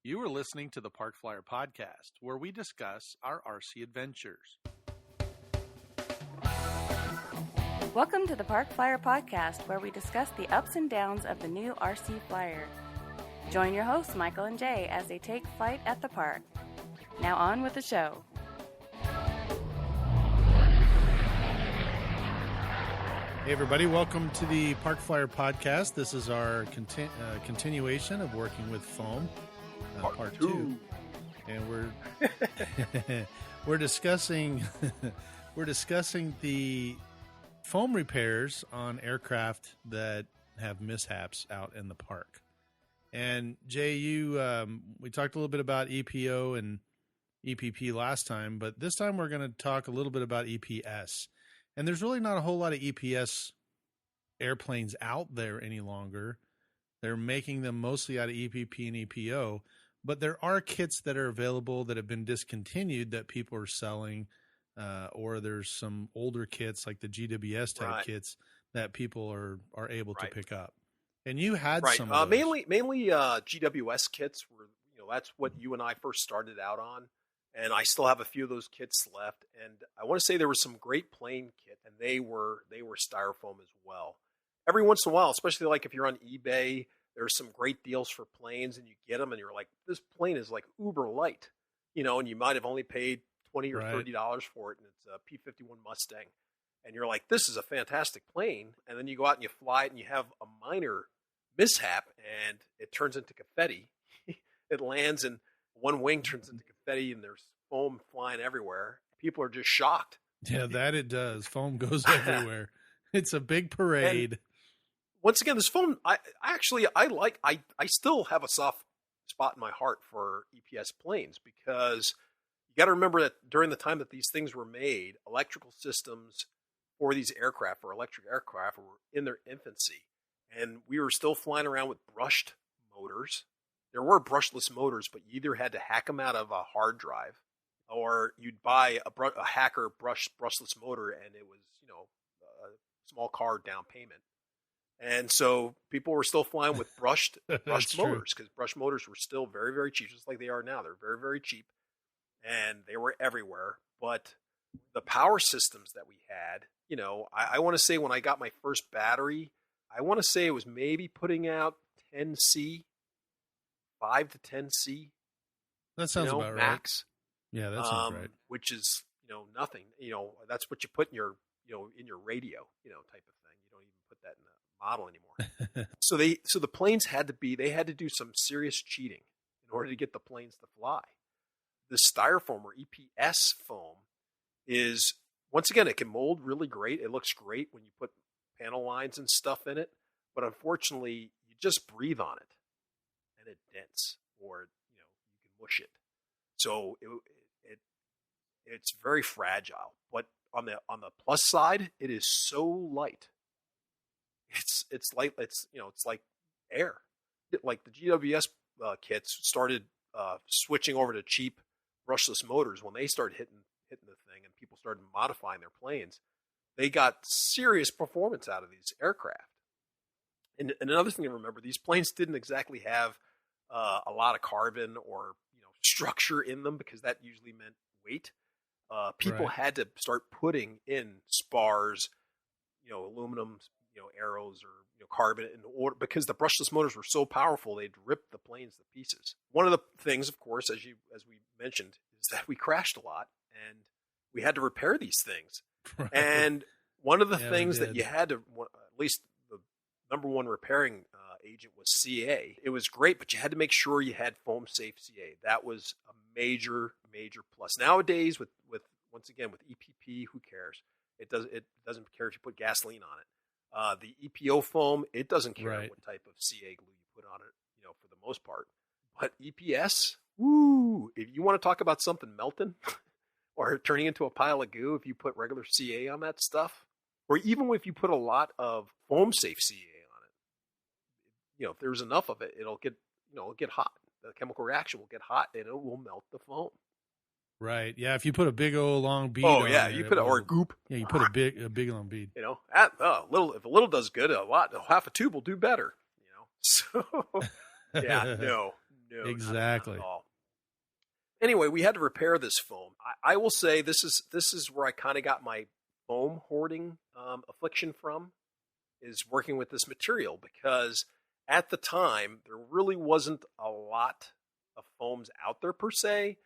You are listening to the Park Flyer Podcast, where we discuss our RC adventures. Welcome to the Park Flyer Podcast, where we discuss the ups and downs of the new RC Flyer. Join your hosts, Michael and Jay, as they take flight at the park. Now on with the show. Hey everybody, welcome to the Park Flyer Podcast. This is our continuation of working with foam, part two. And we're discussing the foam repairs on aircraft that have mishaps out in the park. And Jay, we talked a little bit about EPO and EPP last time, but this time we're going to talk a little bit about EPS. And there's really not a whole lot of EPS airplanes out there any longer. They're making them mostly out of EPP and EPO, but there are kits that are available that have been discontinued that people are selling, or there's some older kits like the GWS type kits that people are able to pick up. And you had some of those. Mainly GWS kits were, that's what you and I first started out on. And I still have a few of those kits left. And I want to say there was some great plane kit, and they were styrofoam as well. Every once in a while, especially like if you're on eBay, there's some great deals for planes, and you get them, and you're like, this plane is like uber light, and you might have only paid $20 or $30 for it, and it's a P-51 Mustang. And you're like, this is a fantastic plane. And then you go out and you fly it, and you have a minor mishap, and it turns into confetti. It lands, and one wing turns into confetti, and there's foam flying everywhere. People are just shocked. Yeah, that it does. Foam goes everywhere. It's a big parade. And once again, this foam, I still have a soft spot in my heart for EPS planes, because you got to remember that during the time that these things were made, electrical systems for these aircraft, or electric aircraft, were in their infancy. And we were still flying around with brushed motors. There were brushless motors, but you either had to hack them out of a hard drive, or you'd buy a hacker brushless motor, and it was, a small car down payment. And so people were still flying with brushed motors, because brushed motors were still very, very cheap, just like they are now. They're very, very cheap, and they were everywhere. But the power systems that we had, I want to say when I got my first battery, I want to say it was maybe putting out 10C. 5 to 10C. That sounds about max. Right. Yeah, that sounds right. Which is, nothing. That's what you put in your, in your radio, type of thing. You don't even put that in the model anymore. So the planes had to do some serious cheating in order to get the planes to fly. The styrofoam, or EPS foam, is, once again, it can mold really great. It looks great when you put panel lines and stuff in it, but unfortunately, you just breathe on it, and it dents, or you can mush it. So it's very fragile. But on the plus side, it is so light. It's light. It's like air. Like the GWS kits started switching over to cheap brushless motors when they started hitting the thing, and people started modifying their planes. They got serious performance out of these aircraft. And another thing to remember, these planes didn't exactly have a lot of carbon or structure in them, because that usually meant weight. People had to start putting in spars, aluminum, arrows, or carbon in order, because the brushless motors were so powerful they'd rip the planes to pieces. One of the things, of course, as we mentioned, is that we crashed a lot, and we had to repair these things. Right. And one of the things that you had to, at least the number one repairing agent, was CA. It was great, but you had to make sure you had foam safe CA. That was a major plus. Nowadays, with once again with EPP, who cares? It doesn't care if you put gasoline on it. The EPO foam, it doesn't care what type of CA glue you put on it, for the most part. But EPS, if you want to talk about something melting or turning into a pile of goo, if you put regular CA on that stuff, or even if you put a lot of foam safe CA on it, if there's enough of it, it'll get hot. The chemical reaction will get hot, and it will melt the foam. Right. Yeah. If you put a big old long bead. Oh yeah. On you put or a goop. Yeah. You put a big long bead. If a little does good, half a tube will do better. So yeah, No, exactly. not at all. Anyway, we had to repair this foam. I will say this is where I kind of got my foam hoarding affliction from, is working with this material, because at the time there really wasn't a lot of foams out there per se.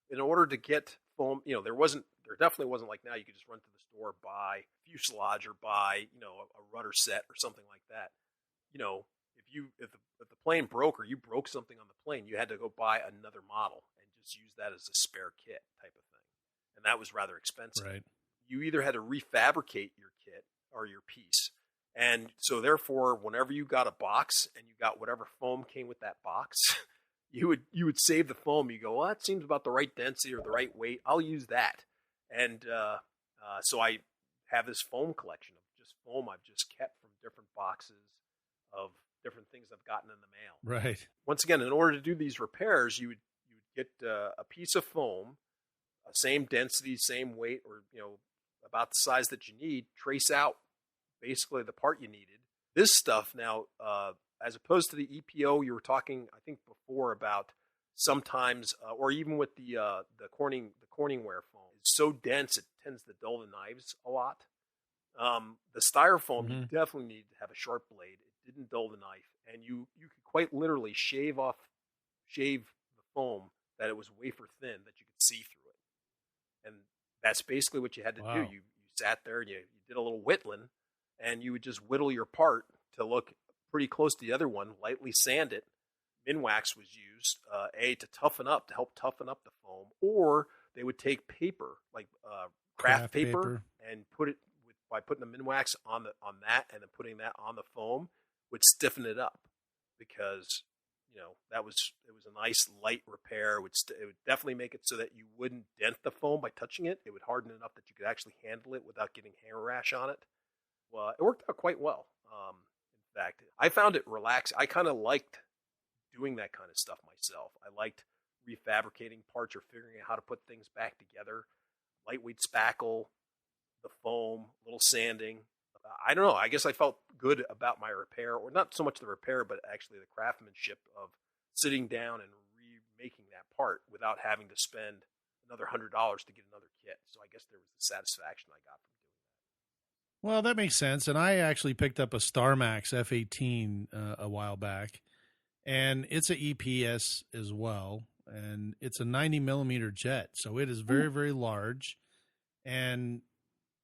In order to get foam, there definitely wasn't like now you could just run to the store, buy fuselage or buy, a rudder set or something like that. If the plane broke or you broke something on the plane, you had to go buy another model and just use that as a spare kit type of thing. And that was rather expensive. Right. You either had to refabricate your kit or your piece. And so therefore, whenever you got a box and you got whatever foam came with that box, you would save the foam. You go, well, that seems about the right density or the right weight. I'll use that. And so I have this foam collection of just foam I've just kept from different boxes of different things I've gotten in the mail. Right. Once again, in order to do these repairs, you would get a piece of foam, same density, same weight, or about the size that you need. Trace out basically the part you needed. This stuff now, as opposed to the EPO, you were talking, I think, before about sometimes, or even with the Corningware foam, it's so dense it tends to dull the knives a lot. The styrofoam, you definitely need to have a sharp blade. It didn't dull the knife, and you could quite literally shave the foam that it was wafer thin that you could see through it, and that's basically what you had to do. You sat there and you did a little whittling, and you would just whittle your part to look pretty close to the other one, lightly sand it. Minwax was used, to help toughen up the foam, or they would take paper, like craft paper, and put it by putting the Minwax on that and then putting that on the foam would stiffen it up, because it was a nice light repair. It would definitely make it so that you wouldn't dent the foam by touching it. It would harden enough that you could actually handle it without getting hair rash on it. Well, it worked out quite well. In fact, I found it relaxing. I kind of liked doing that kind of stuff myself. I liked refabricating parts or figuring out how to put things back together. Lightweight spackle, the foam, a little sanding. I don't know. I guess I felt good about my repair, or not so much the repair, but actually the craftsmanship of sitting down and remaking that part without having to spend another $100 to get another kit. So I guess there was the satisfaction I got from doing that. Well, that makes sense. And I actually picked up a StarMax F-18 a while back, and it's an EPS as well, and it's a 90 millimeter jet, so it is very, very large. And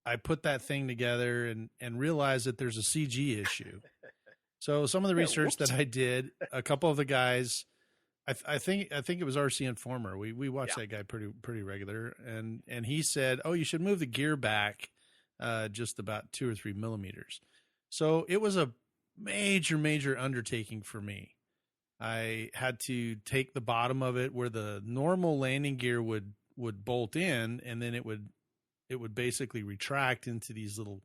I put that thing together and realized that there's a CG issue. So some of the research that I did, a couple of the guys, I think it was RC Informer. We watched that guy pretty regular, and he said, "Oh, you should move the gear back just about 2 or 3 millimeters." So it was a major undertaking for me. I had to take the bottom of it where the normal landing gear would bolt in, and then it would basically retract into these little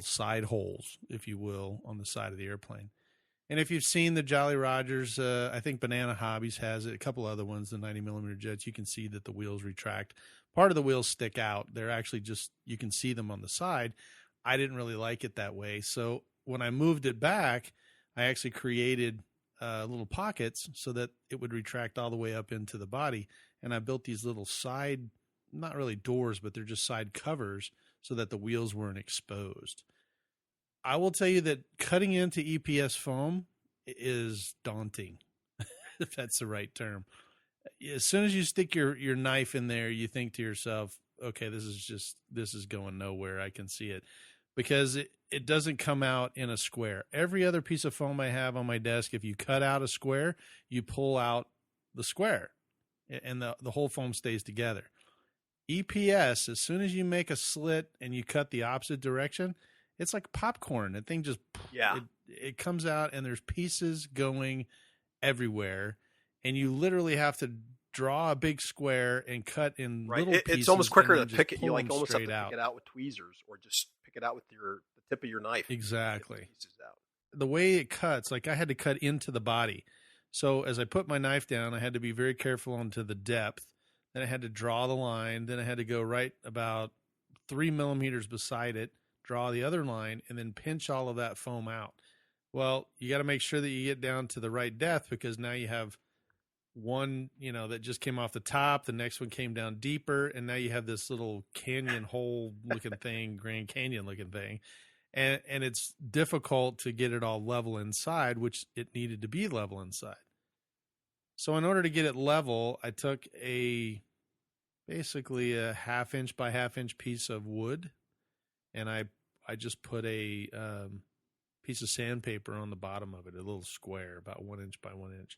side holes, if you will, on the side of the airplane. And if you've seen the Jolly Rogers, I think Banana Hobbies has it, a couple other ones, the 90 millimeter jets, you can see that the wheels retract. Part of the wheels stick out. They're actually you can see them on the side. I didn't really like it that way. So when I moved it back, I actually created little pockets so that it would retract all the way up into the body. And I built these little side, not really doors, but they're just side covers so that the wheels weren't exposed. I will tell you that cutting into EPS foam is daunting, if that's the right term. As soon as you stick your knife in there, you think to yourself, okay, this is going nowhere. I can see it, because it doesn't come out in a square. Every other piece of foam I have on my desk, if you cut out a square, you pull out the square and the whole foam stays together. EPS, as soon as you make a slit and you cut the opposite direction, it's like popcorn. That thing just, it comes out and there's pieces going everywhere. And you literally have to draw a big square and cut in little pieces. It's almost quicker to pick it. You almost have to pick it out with tweezers, or just pick it out with the tip of your knife. Exactly. Pieces out. The way it cuts, like I had to cut into the body. So as I put my knife down, I had to be very careful onto the depth. Then I had to draw the line. Then I had to go right about 3 millimeters beside it, draw the other line, and then pinch all of that foam out. Well, you got to make sure that you get down to the right depth, because now you have one, that just came off the top. The next one came down deeper. And now you have this little canyon hole looking thing, Grand Canyon looking thing. And it's difficult to get it all level inside, which it needed to be level inside. So in order to get it level, I took basically a 1/2 inch by 1/2 inch piece of wood, and I just put a piece of sandpaper on the bottom of it, a little square, about 1 inch by 1 inch,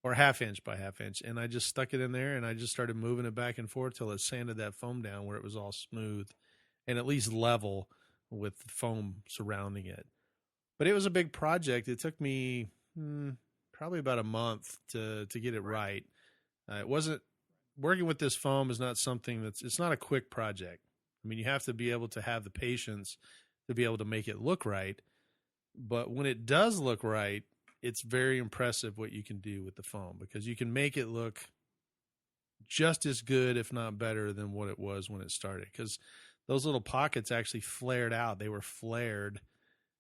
or 1/2 inch by 1/2 inch. And I just stuck it in there, and I just started moving it back and forth till it sanded that foam down where it was all smooth and at least level with the foam surrounding it. But it was a big project. It took me probably about a month to get it right. It wasn't working with this foam is not something it's not a quick project. I mean, you have to be able to have the patience to be able to make it look right. But when it does look right, it's very impressive what you can do with the foam, because you can make it look just as good, if not better, than what it was when it started. Because those little pockets actually flared out. They were flared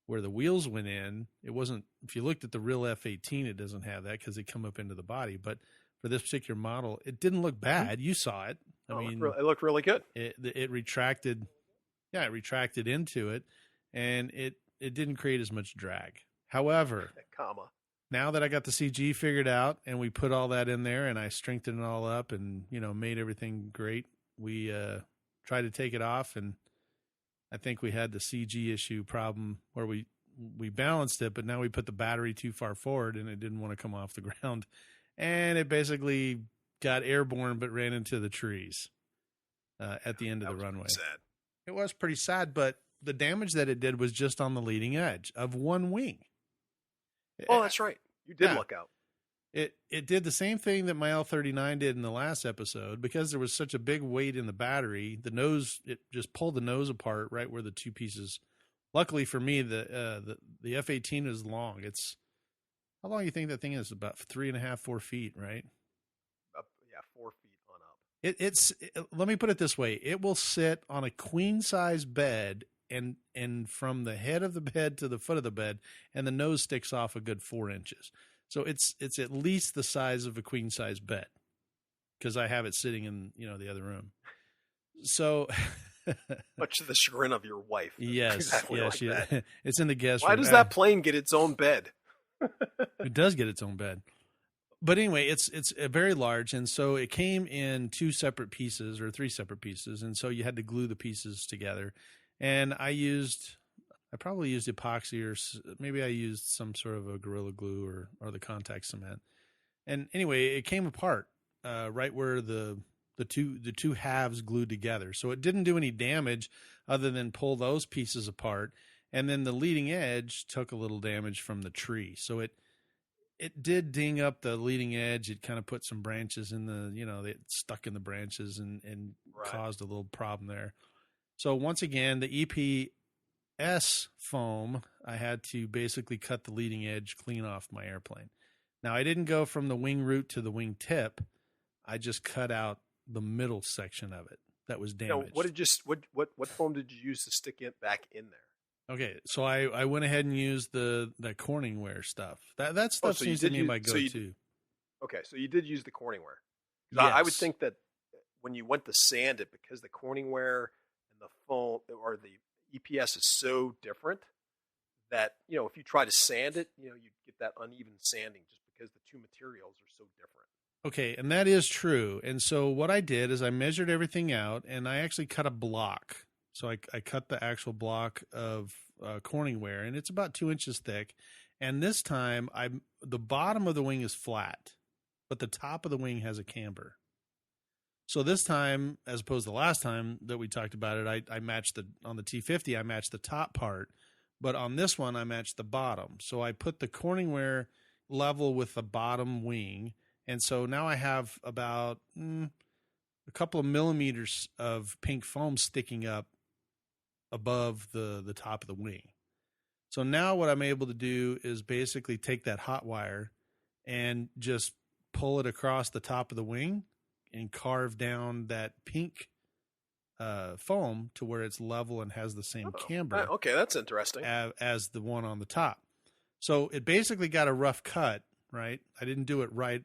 where the wheels went in. It wasn't, if you looked at the real F-18, it doesn't have that because they come up into the body. But for this particular model, it didn't look bad. You saw it. I mean, it looked really good. It retracted. Yeah, it retracted into it, and it didn't create as much drag. However, now that I got the CG figured out and we put all that in there and I strengthened it all up and, made everything great, we tried to take it off, and I think we had the CG issue problem where we balanced it, but now we put the battery too far forward and it didn't want to come off the ground. And it basically got airborne but ran into the trees at the end of the runway. Sad. It was pretty sad, but the damage that it did was just on the leading edge of one wing. Oh, that's right. You did look out. It did the same thing that my L-39 did in the last episode. Because there was such a big weight in the battery, the nose, it just pulled the nose apart right where the two pieces. Luckily for me, the F-18 is long. It's, how long do you think that thing is? About 3.5, 4 feet, right? 4 feet on up. It's let me put it this way. It will sit on a queen size bed and from the head of the bed to the foot of the bed, and the nose sticks off a good 4 inches. So it's at least the size of a queen size bed, because I have it sitting in the other room. So much to the chagrin of your wife. Yes, exactly it's in the guest room. Why does that plane get its own bed? It does get its own bed. But anyway, it's very large, and so it came in 2 separate pieces or 3 separate pieces, and so you had to glue the pieces together. And I probably used epoxy, or maybe I used some sort of a Gorilla Glue or the contact cement. And anyway, it came apart right where the two halves glued together. So it didn't do any damage other than pull those pieces apart. And then the leading edge took a little damage from the tree. So it did ding up the leading edge. It kind of put some branches in it stuck in the branches and caused a little problem there. So once again, the EPS foam, I had to basically cut the leading edge clean off my airplane. Now, I didn't go from the wing root to the wing tip. I just cut out the middle section of it that was damaged. What foam did you use to stick it back in there? Okay, so I went ahead and used that Corningware stuff. That stuff seems to be my go-to. Okay, so you did use the Corningware. Yes. I would think that when you went to sand it, because the Corningware and the foam or the EPS is so different that if you try to sand it, you get that uneven sanding just because the two materials are so different. Okay, and that is true. And so what I did is I measured everything out, and I actually cut a block. So I cut the actual block of Corningware, and it's about 2 inches thick. And this time, the bottom of the wing is flat, but the top of the wing has a camber. So this time, as opposed to the last time that we talked about it, I matched on the T50, I matched the top part, but on this one, I matched the bottom. So I put the Corningware level with the bottom wing, and so now I have about a couple of millimeters of pink foam sticking up above the top of the wing. So now what I'm able to do is basically take that hot wire and just pull it across the top of the wing and carve down that pink foam to where it's level and has the same camber. Okay, that's interesting. As the one on the top. So it basically got a rough cut, right? I didn't do it right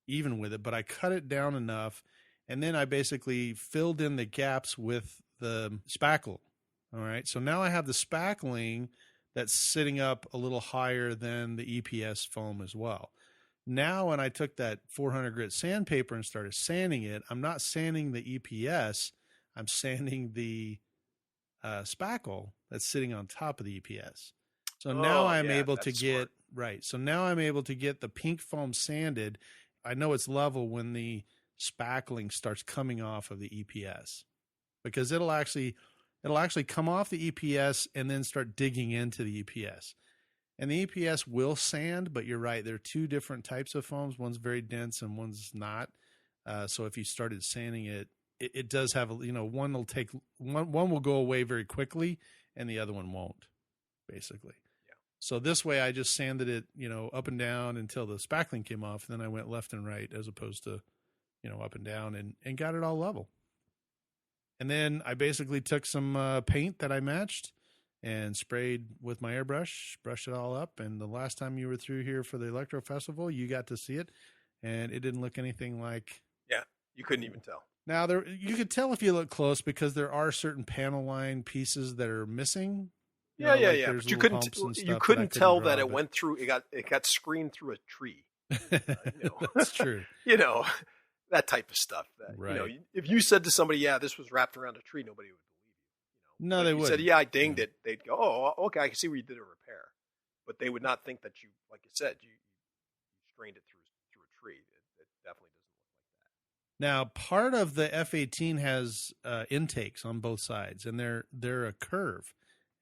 even with it, but I cut it down enough, and then I basically filled in the gaps with the spackle. All right, so now I have the spackling that's sitting up a little higher than the EPS foam as well. Now, when I took that 400 grit sandpaper and started sanding it, I'm not sanding the EPS, I'm sanding the spackle that's sitting on top of the EPS. So now I'm able to get, right. So now I'm able to get the pink foam sanded. I know it's level when the spackling starts coming off of the EPS, because it'll actually come off the EPS and then start digging into the EPS. And the EPS will sand, but you're right. There are two different types of foams. One's very dense and one's not. So if you started sanding it, it does have one will go away very quickly and the other one won't, basically. Yeah. So this way I just sanded it, up and down until the spackling came off. And then I went left and right as opposed to, up and down and got it all level. And then I basically took some paint that I matched and sprayed with my airbrush, brushed it all up. And the last time you were through here for the Electro Festival, you got to see it, and it didn't look anything like. Yeah, you couldn't even tell. Now you could tell if you look close, because there are certain panel line pieces that are missing. Yeah. But you couldn't tell that it went through. It got screened through a tree. That's true. That type of stuff. Right. If you said to somebody, "Yeah, this was wrapped around a tree," nobody would believe you. No, they would. Said, "Yeah, I dinged it." They'd go, "Oh, okay, I can see where you did a repair," but they would not think that you, like you said, you strained it through a tree. It definitely doesn't look like that. Now, part of the F-18 has intakes on both sides, and they're a curve.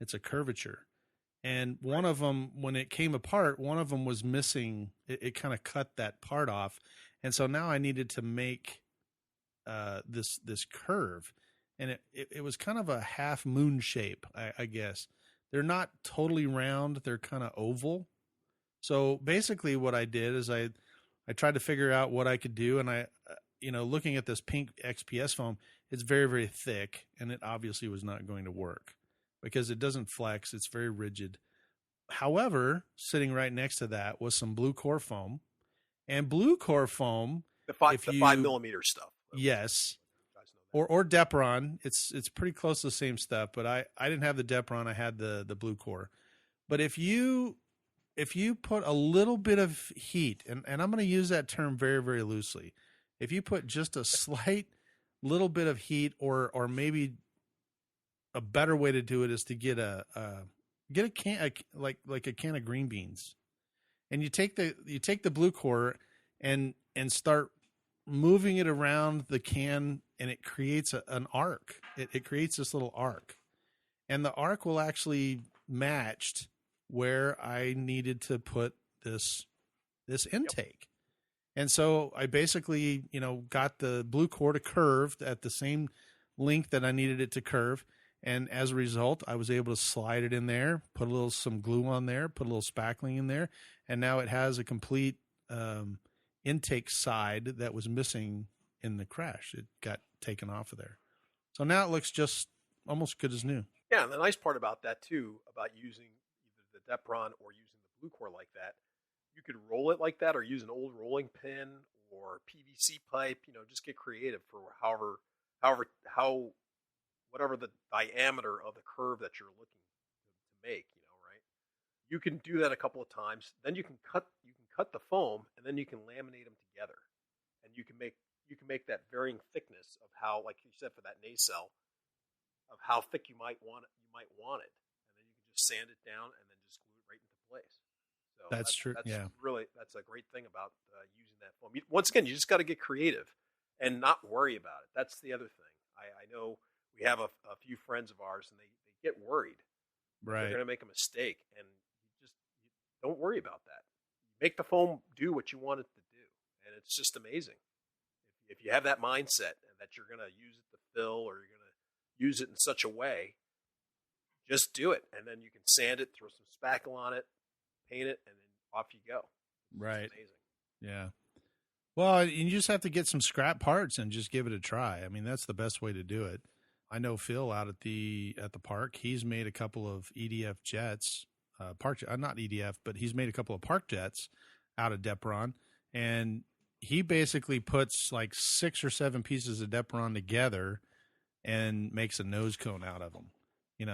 It's a curvature. And one of them, when it came apart, one of them was missing. It kind of cut that part off. And so now I needed to make this curve. And it was kind of a half moon shape, I guess. They're not totally round. They're kind of oval. So basically what I did is I tried to figure out what I could do. And I, looking at this pink XPS foam, it's very, very thick. And it obviously was not going to work because it doesn't flex. It's very rigid. However, sitting right next to that was some Bluecore foam. And Bluecore foam, the 5mm stuff. Yes. Or Depron. It's pretty close to the same stuff, but I didn't have the Depron, I had the Bluecore. But if you put a little bit of heat, and I'm going to use that term very, very loosely. If you put just a slight little bit of heat, or maybe a better way to do it is to get a can, like a can of green beans. And you take the Bluecore and start moving it around the can, and it creates an arc. It creates this little arc, and the arc will actually match where I needed to put this intake. Yep. And so I basically, got the Bluecore to curve at the same length that I needed it to curve. And as a result, I was able to slide it in there, put some glue on there, put a little spackling in there, and now it has a complete intake side that was missing in the crash. It got taken off of there. So now it looks just almost good as new. Yeah, and the nice part about that, too, about using either the Depron or using the Bluecore like that, you could roll it like that or use an old rolling pin or PVC pipe, just get creative for whatever the diameter of the curve that you're looking to make, right? You can do that a couple of times. Then you can cut the foam, and then you can laminate them together, and you can make that varying thickness of how, like you said, for that nacelle, of how thick you might want it, and then you can just sand it down and then just glue it right into place. So that's true. That's a great thing about using that foam. Once again, you just got to get creative and not worry about it. That's the other thing. I know. We have a few friends of ours, and they get worried. Right. They're going to make a mistake, and you don't worry about that. Make the foam do what you want it to do, and it's just amazing. If you have that mindset that you're going to use it to fill, or you're going to use it in such a way, just do it, and then you can sand it, throw some spackle on it, paint it, and then off you go. Right. It's amazing. Yeah. Well, you just have to get some scrap parts and just give it a try. I mean, that's the best way to do it. I know Phil out at the park. He's made a couple of EDF jets, not EDF, but he's made a couple of park jets out of Depron, and he basically puts like 6 or 7 pieces of Depron together and makes a nose cone out of them.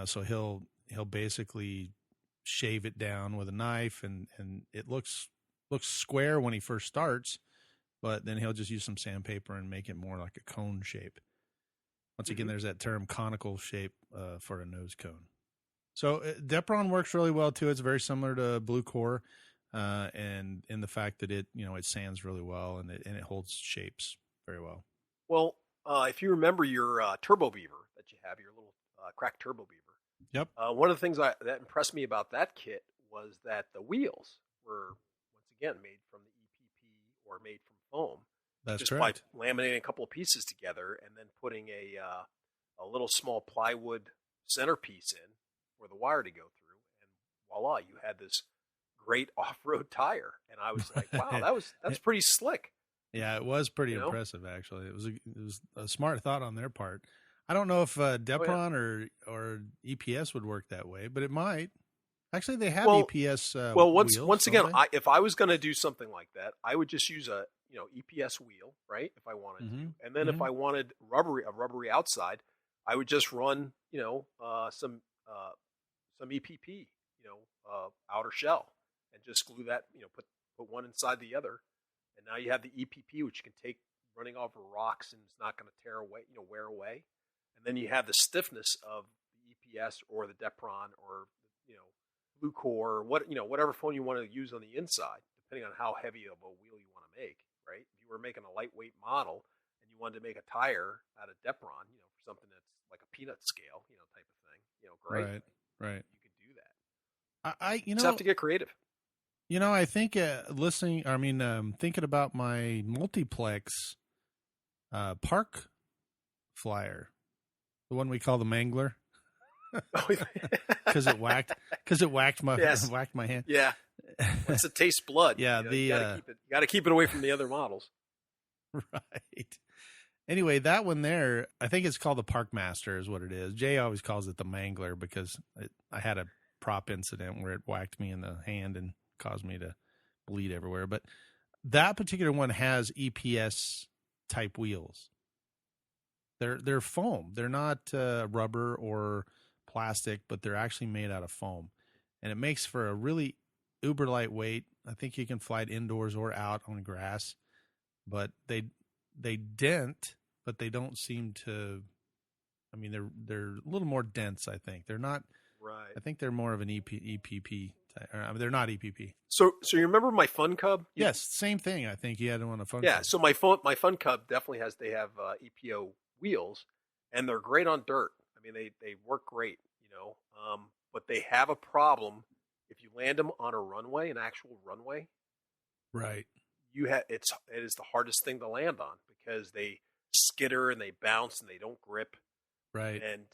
So he'll basically shave it down with a knife, and it looks square when he first starts, but then he'll just use some sandpaper and make it more like a cone shape. Once again, there's that term conical shape for a nose cone. So Depron works really well too. It's very similar to Bluecore, and in the fact that it sands really well and it holds shapes very well. Well, if you remember your turbo beaver that you have, your little cracked turbo beaver. Yep. One of the things that impressed me about that kit was that the wheels were once again made from the EPP or made from foam. That's just correct. By laminating a couple of pieces together and then putting a little small plywood centerpiece in for the wire to go through, and voila, you had this great off-road tire. And I was like, wow, that's pretty slick. Yeah, it was pretty impressive, actually. It was a smart thought on their part. I don't know if Depron or EPS would work that way, but it might. Actually, they have EPS. Once again, if I was going to do something like that, I would just use a EPS wheel, right? If I wanted to, and then if I wanted a rubbery outside, I would just run some EPP, outer shell, and just glue that, put one inside the other, and now you have the EPP, which you can take running over rocks and it's not going to tear away, wear away. And then you have the stiffness of the EPS or the Depron or Bluecore or whatever foam you want to use on the inside, depending on how heavy of a wheel you want to make. Right? If you were making a lightweight model and you wanted to make a tire out of Depron, for something that's like a peanut scale, type of thing, great. Right. You could do that. You just have to get creative. I think thinking about my multiplex park flyer. The one we call the Mangler, because it whacked my hand. Yeah, it's a taste blood. Yeah, you got to keep it away from the other models. Right. Anyway, that one there, I think it's called the Park Master, is what it is. Jay always calls it the Mangler because I had a prop incident where it whacked me in the hand and caused me to bleed everywhere. But that particular one has EPS type wheels. They're foam. They're not rubber or plastic, but they're actually made out of foam, and it makes for a really uber lightweight. I think you can fly it indoors or out on grass, but they dent, but they don't seem to. I mean, they're a little more dense. I think they're not. Right. I think they're more of an EPP. They're not EPP. So you remember my Fun Cub? Yes, same thing. I think you had one on a Fun Cub. Yeah. So my Fun Cub definitely has. They have EPO wheels, and they're great on dirt. I mean, they work great, but they have a problem if you land them on a runway, an actual runway. Right. It is the hardest thing to land on because they skitter and they bounce and they don't grip. Right. And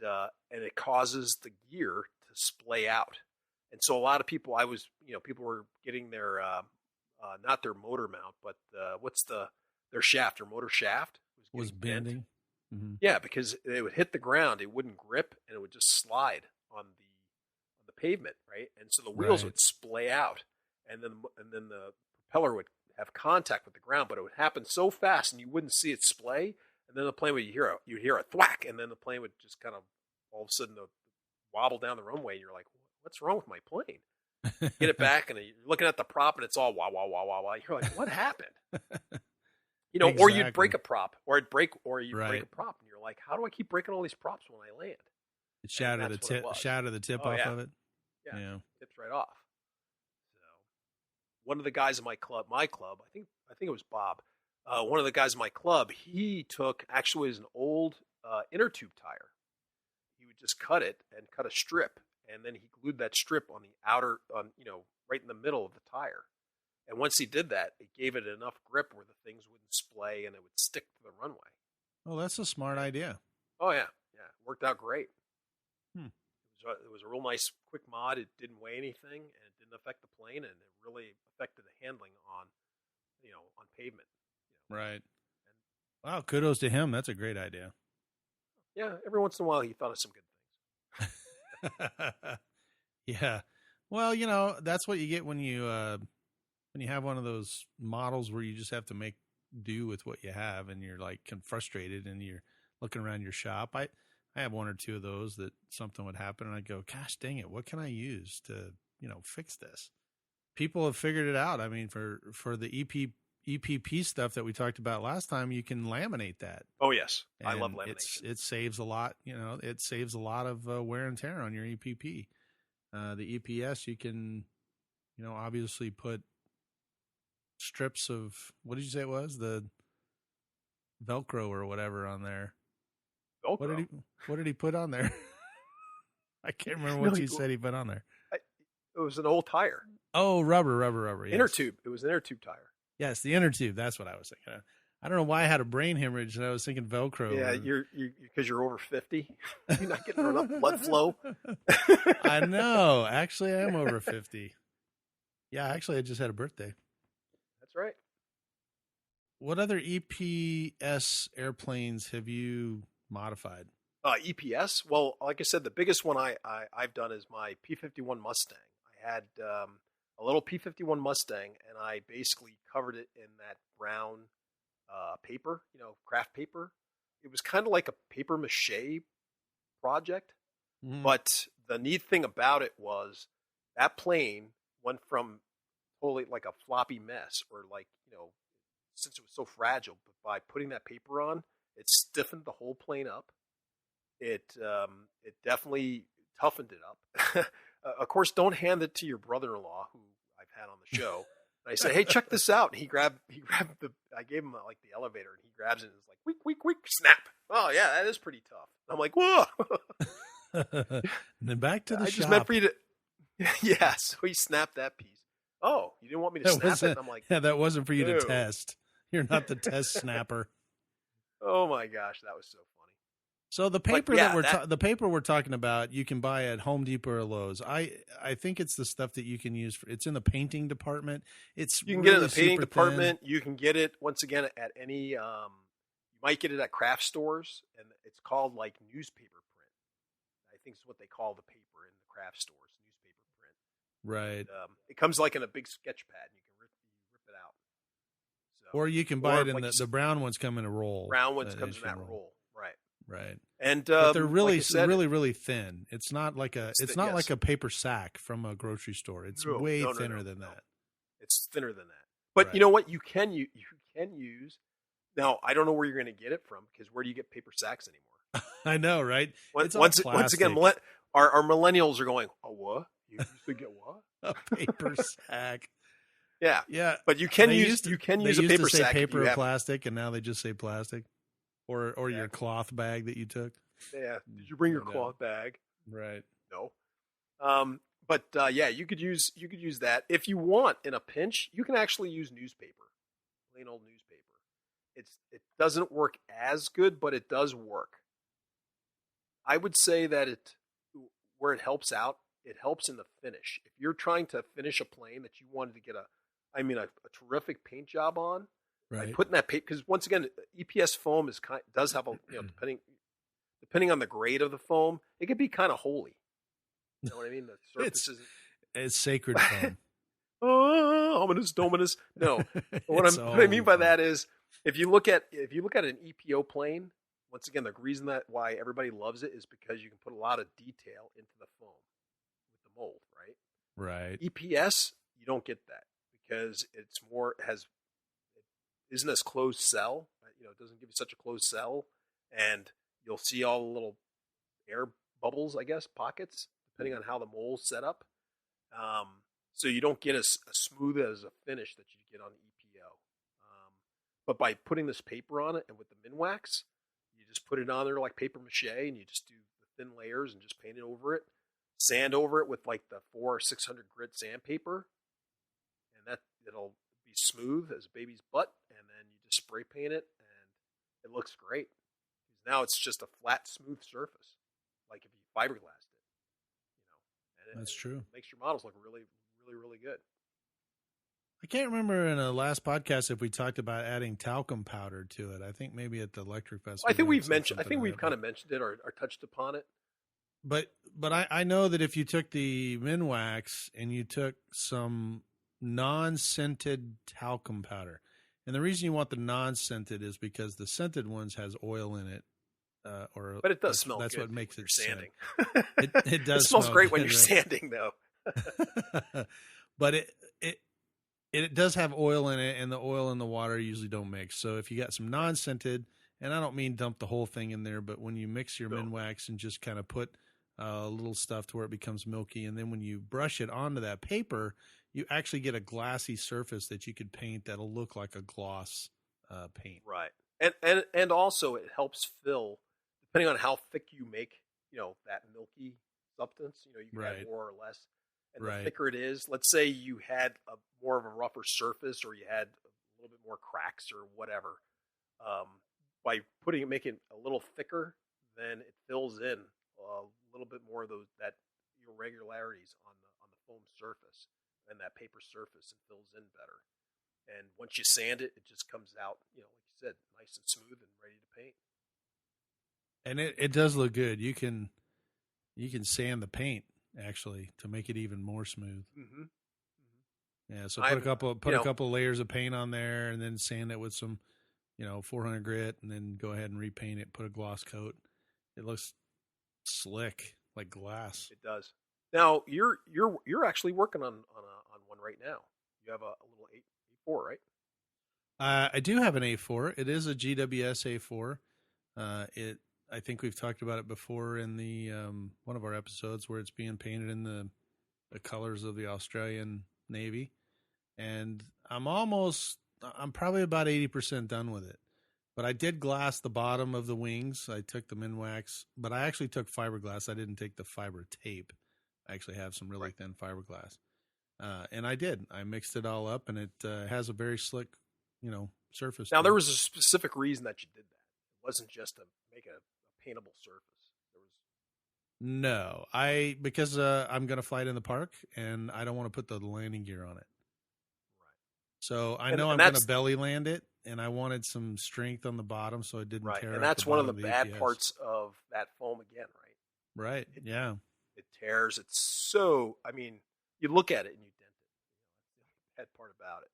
it causes the gear to splay out. And so a lot of people, people were getting their not their motor mount, but their shaft, their motor shaft was bending. Mm-hmm. Yeah, because it would hit the ground, it wouldn't grip, and it would just slide on the pavement, right? And so the wheels would splay out, and then the propeller would have contact with the ground, but it would happen so fast, and you wouldn't see it splay. And then the plane would you'd hear a thwack, and then the plane would just kind of all of a sudden wobble down the runway, and you're like, what's wrong with my plane? Get it back, and you're looking at the prop, and it's all wah wah wah wah wah. You're like, what happened? Exactly. Or you'd break a prop, or you'd break a prop, and you're like, how do I keep breaking all these props when I land? It shattered the tip off of it. Yeah, tips right off. So, one of the guys in my club, I think it was Bob. One of the guys in my club, he took actually an old inner tube tire. He would just cut it and cut a strip, and then he glued that strip on the outer, right in the middle of the tire. And once he did that, it gave it enough grip where the things wouldn't splay and it would stick to the runway. Oh, that's a smart idea. Oh, yeah. Yeah. It worked out great. It was a real nice, quick mod. It didn't weigh anything, and it didn't affect the plane, and it really affected the handling on pavement. Right. Wow, kudos to him. That's a great idea. Yeah, every once in a while he thought of some good things. Yeah. Well, that's what you get when you have one of those models where you just have to make do with what you have, and you're like frustrated, and you're looking around your shop. I have one or two of those that something would happen, and I go, gosh dang it, what can I use to fix this? People have figured it out. I mean, for the EPP stuff that we talked about last time, you can laminate that. Oh yes, and I love lamination. It saves a lot. It saves a lot of wear and tear on your EPP. The EPS, you can, obviously put strips of, what did you say it was? The Velcro or whatever on there. Velcro? What did he put on there? I can't remember what you said he put on there. It was an old tire. Oh, rubber. Yes. Inner tube. It was an inner tube tire. Yes, the inner tube. That's what I was thinking of. I don't know why I had a brain hemorrhage and I was thinking Velcro. Yeah, you're because you're over 50. You're not getting enough blood flow. I know. Actually, I am over 50. Yeah, actually, I just had a birthday. That's right. What other EPS airplanes have you modified? EPS? Well, like I said, the biggest one I've done is my P-51 Mustang. I had a little P-51 Mustang, and I basically covered it in that brown paper, craft paper. It was kind of like a paper mache project. Mm. But the neat thing about it was that plane went from totally like a floppy mess, or since it was so fragile, but by putting that paper on, it stiffened the whole plane up. It definitely toughened it up. Of course, don't hand it to your brother-in-law, who I've had on the show. And I say, hey, check this out. And he grabbed I gave him the elevator, and he grabs it and it's like, weak, snap. Oh yeah, that is pretty tough. And I'm like, whoa. And then back to the shop. I just meant for you to, yeah. So he snapped that piece. Oh, you didn't want me to snap it? And I'm like, yeah, that wasn't for you to test. You're not the test snapper. Oh my gosh, that was so funny. So the paper the paper we're talking about, you can buy at Home Depot or Lowe's. I think it's the stuff that you can use it's in the painting department. You can get it in the painting department. You can get it once again at any. You might get it at craft stores, and it's called like newspaper print. I think is what they call the paper in the craft stores, newspaper print. Right. And, it comes like in a big sketch pad, and you can rip it out. So, or you can buy it in the brown ones come in a roll. Brown ones comes in that roll. Right. And but they're really, like said, really thin. It's not like like a paper sack from a grocery store. It's way thinner than that. It's thinner than that. But you know what? You can use. Now I don't know where you're going to get it from, because where do you get paper sacks anymore? I know, right? Once again, our millennials are going, oh, what? You used to get what? A paper sack. Yeah. But you can use a paper sack. Paper or plastic, and now they just say plastic. Or your cloth bag that you took. Yeah. Did you bring your cloth bag? Right. No. But you could use that if you want. In a pinch, you can actually use newspaper, plain old newspaper. It doesn't work as good, but it does work. I would say that where it helps out, it helps in the finish. If you're trying to finish a plane that you wanted to get a terrific paint job on. Right. By putting that paper, because once again, EPS foam does have a depending on the grade of the foam, it can be kind of holy. You know what I mean? The surface it's sacred foam. Ominous, dominus. No, what I mean by that is if you look at an EPO plane, once again, the reason why everybody loves it is because you can put a lot of detail into the foam with the mold, right? Right. EPS, you don't get that because it's more isn't as closed cell. It doesn't give you such a closed cell, and you'll see all the little air bubbles, I guess, pockets, depending on how the mold's set up. So you don't get as smooth as a finish that you get on the EPO. But by putting this paper on it and with the Minwax, you just put it on there like paper mache, and you just do the thin layers and just paint it over it, sand over it with like the 400 or 600 grit sandpaper, and it'll be smooth as a baby's butt, and then you just spray paint it, and it looks great. Now it's just a flat, smooth surface, like if you fiberglassed it. That's true. It makes your models look really, really, really good. I can't remember in a last podcast if we talked about adding talcum powder to it. I think maybe at the Electric Festival. I think we've kind of mentioned it or touched upon it. But I know that if you took the Minwax and you took some non-scented talcum powder, And the reason you want the non-scented is because the scented ones has oil in it. But it does smell That's good what makes it sanding. It does. It smells smell great when good, you're sanding, though. But it does have oil in it, and the oil and the water usually don't mix. So if you got some non-scented, and I don't mean dump the whole thing in there, but when you mix your Minwax and just kind of put a little stuff to where it becomes milky, and then when you brush it onto that paper, you actually get a glassy surface that you could paint that'll look like a gloss paint. Right. And also it helps fill, depending on how thick you make, that milky substance, you can add more or less. And the thicker it is, let's say you had more of a rougher surface, or you had a little bit more cracks or whatever, by making it a little thicker, then it fills in a little bit more of those irregularities on the foam surface and that paper surface, and fills in better. And once you sand it, it just comes out, like you said, nice and smooth and ready to paint. And it does look good. You can sand the paint actually to make it even more smooth. Mm-hmm. Yeah, so put a couple layers of paint on there, and then sand it with some, 400 grit, and then go ahead and repaint it. Put a gloss coat. It looks slick, like glass. It does. Now you're actually working on one right now. You have a little 8-4, right? I do have an A4. It is a GWS A4. I think we've talked about it before in the one of our episodes, where it's being painted in the colors of the Australian Navy, and I'm probably about 80% done with it. But I did glass the bottom of the wings. I took the Minwax, but I actually took fiberglass. I didn't take the fiber tape. I actually have some really thin fiberglass, and I did. I mixed it all up, and it has a very slick, surface. Now there was a specific reason that you did that. It wasn't just to make a paintable surface. No, because I'm going to fly it in the park, and I don't want to put the landing gear on it. Right. So I know I'm going to belly land it, and I wanted some strength on the bottom so it didn't tear. And that's one of the bad parts of that foam again, right? Right. Yeah. It tears. It's so. I mean, you look at it and you dent it. That's the bad part about it.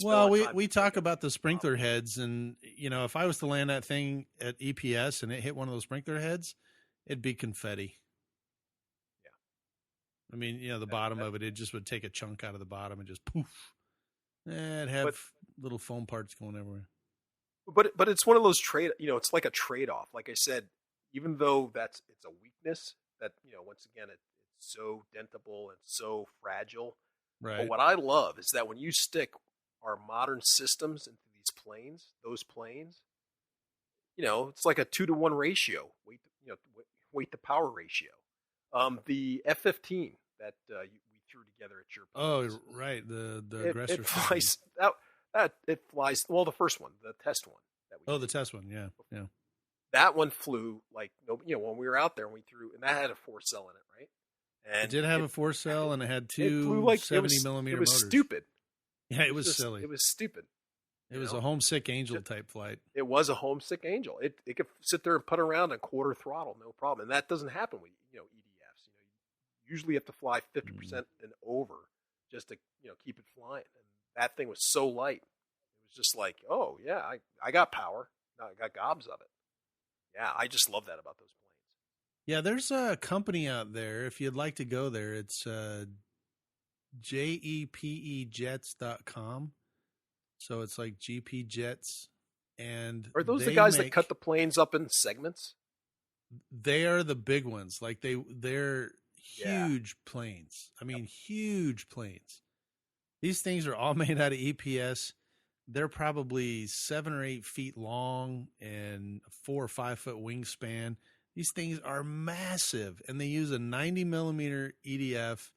Well, we talk about the sprinkler heads, and if I was to land that thing at EPS and it hit one of those sprinkler heads, it'd be confetti. Yeah. I mean, the bottom of it just would take a chunk out of the bottom and just poof. It'd have little foam parts going everywhere. But it's one of those it's like a trade-off. Like I said, even though it's a weakness that, once again, it's so dentable and so fragile. Right. But what I love is that when you stick our modern systems into those planes, it's like a 2-to-1 ratio, weight to power ratio. The F-15 that we threw together at your place. Oh, right. The aggressor. It flies. It flies. Well, the first one, the test one. The test one. Yeah. Yeah. That one flew when we were out there and we threw, and that had a 4-cell in it, right? And it did have a 4-cell, and it had two flew like 70-millimeter motors. It was stupid. Yeah, it was silly. It was stupid. It was a homesick angel type flight. It was a homesick angel. It could sit there and put around on quarter throttle, no problem. And that doesn't happen with EDFs. You usually have to fly 50% and over just to keep it flying. And that thing was so light. It was just like, oh yeah, I got power. I got gobs of it. Yeah, I just love that about those planes. Yeah, there's a company out there. If you'd like to go there, it's jepejets.com. So it's like GP Jets. And are those the guys that cut the planes up in segments? They are the big ones. Like they're huge planes. I mean, huge planes. These things are all made out of EPS. They're probably 7 or 8 feet long and 4 or 5 foot wingspan. These things are massive, and they use a 90-millimeter EDF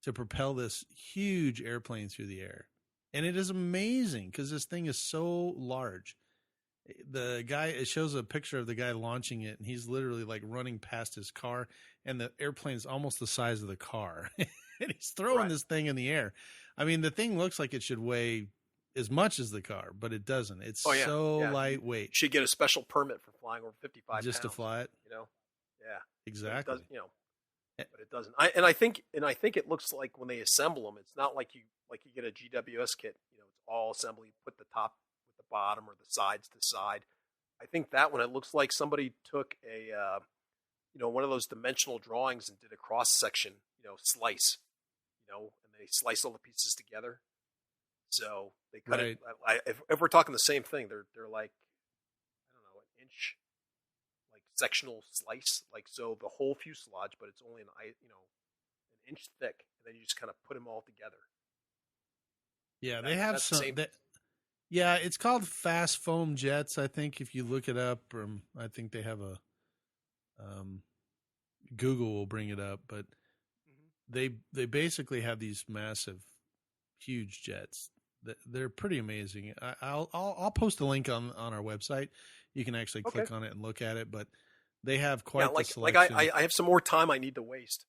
to propel this huge airplane through the air. And it is amazing because this thing is so large. It shows a picture of the guy launching it, and he's literally like running past his car, and the airplane is almost the size of the car. And he's throwing this thing in the air. I mean, the thing looks like it should weigh as much as the car, but it doesn't. It's so lightweight. You should get a special permit for flying over 55 pounds. Just to fly it? Yeah. Exactly. But it doesn't. I think it looks like when they assemble them, it's not like you get a GWS kit. It's all assembly. Put the top bottom or the sides to side. I think that one, it looks like somebody took one of those dimensional drawings and did a cross section, slice, and they slice all the pieces together. So they cut it. If we're talking the same thing, they're like, I don't know, an inch, like sectional slice, like so the whole fuselage, but it's only an inch thick, and then you just kind of put them all together. Yeah, they have some. Yeah, it's called fast foam jets. I think if you look it up, I think they have a. Google will bring it up, but they basically have these massive, huge jets. They're pretty amazing. I'll post a link on our website. You can actually click on it and look at it. But they have quite the selection. I have some more time I need to waste.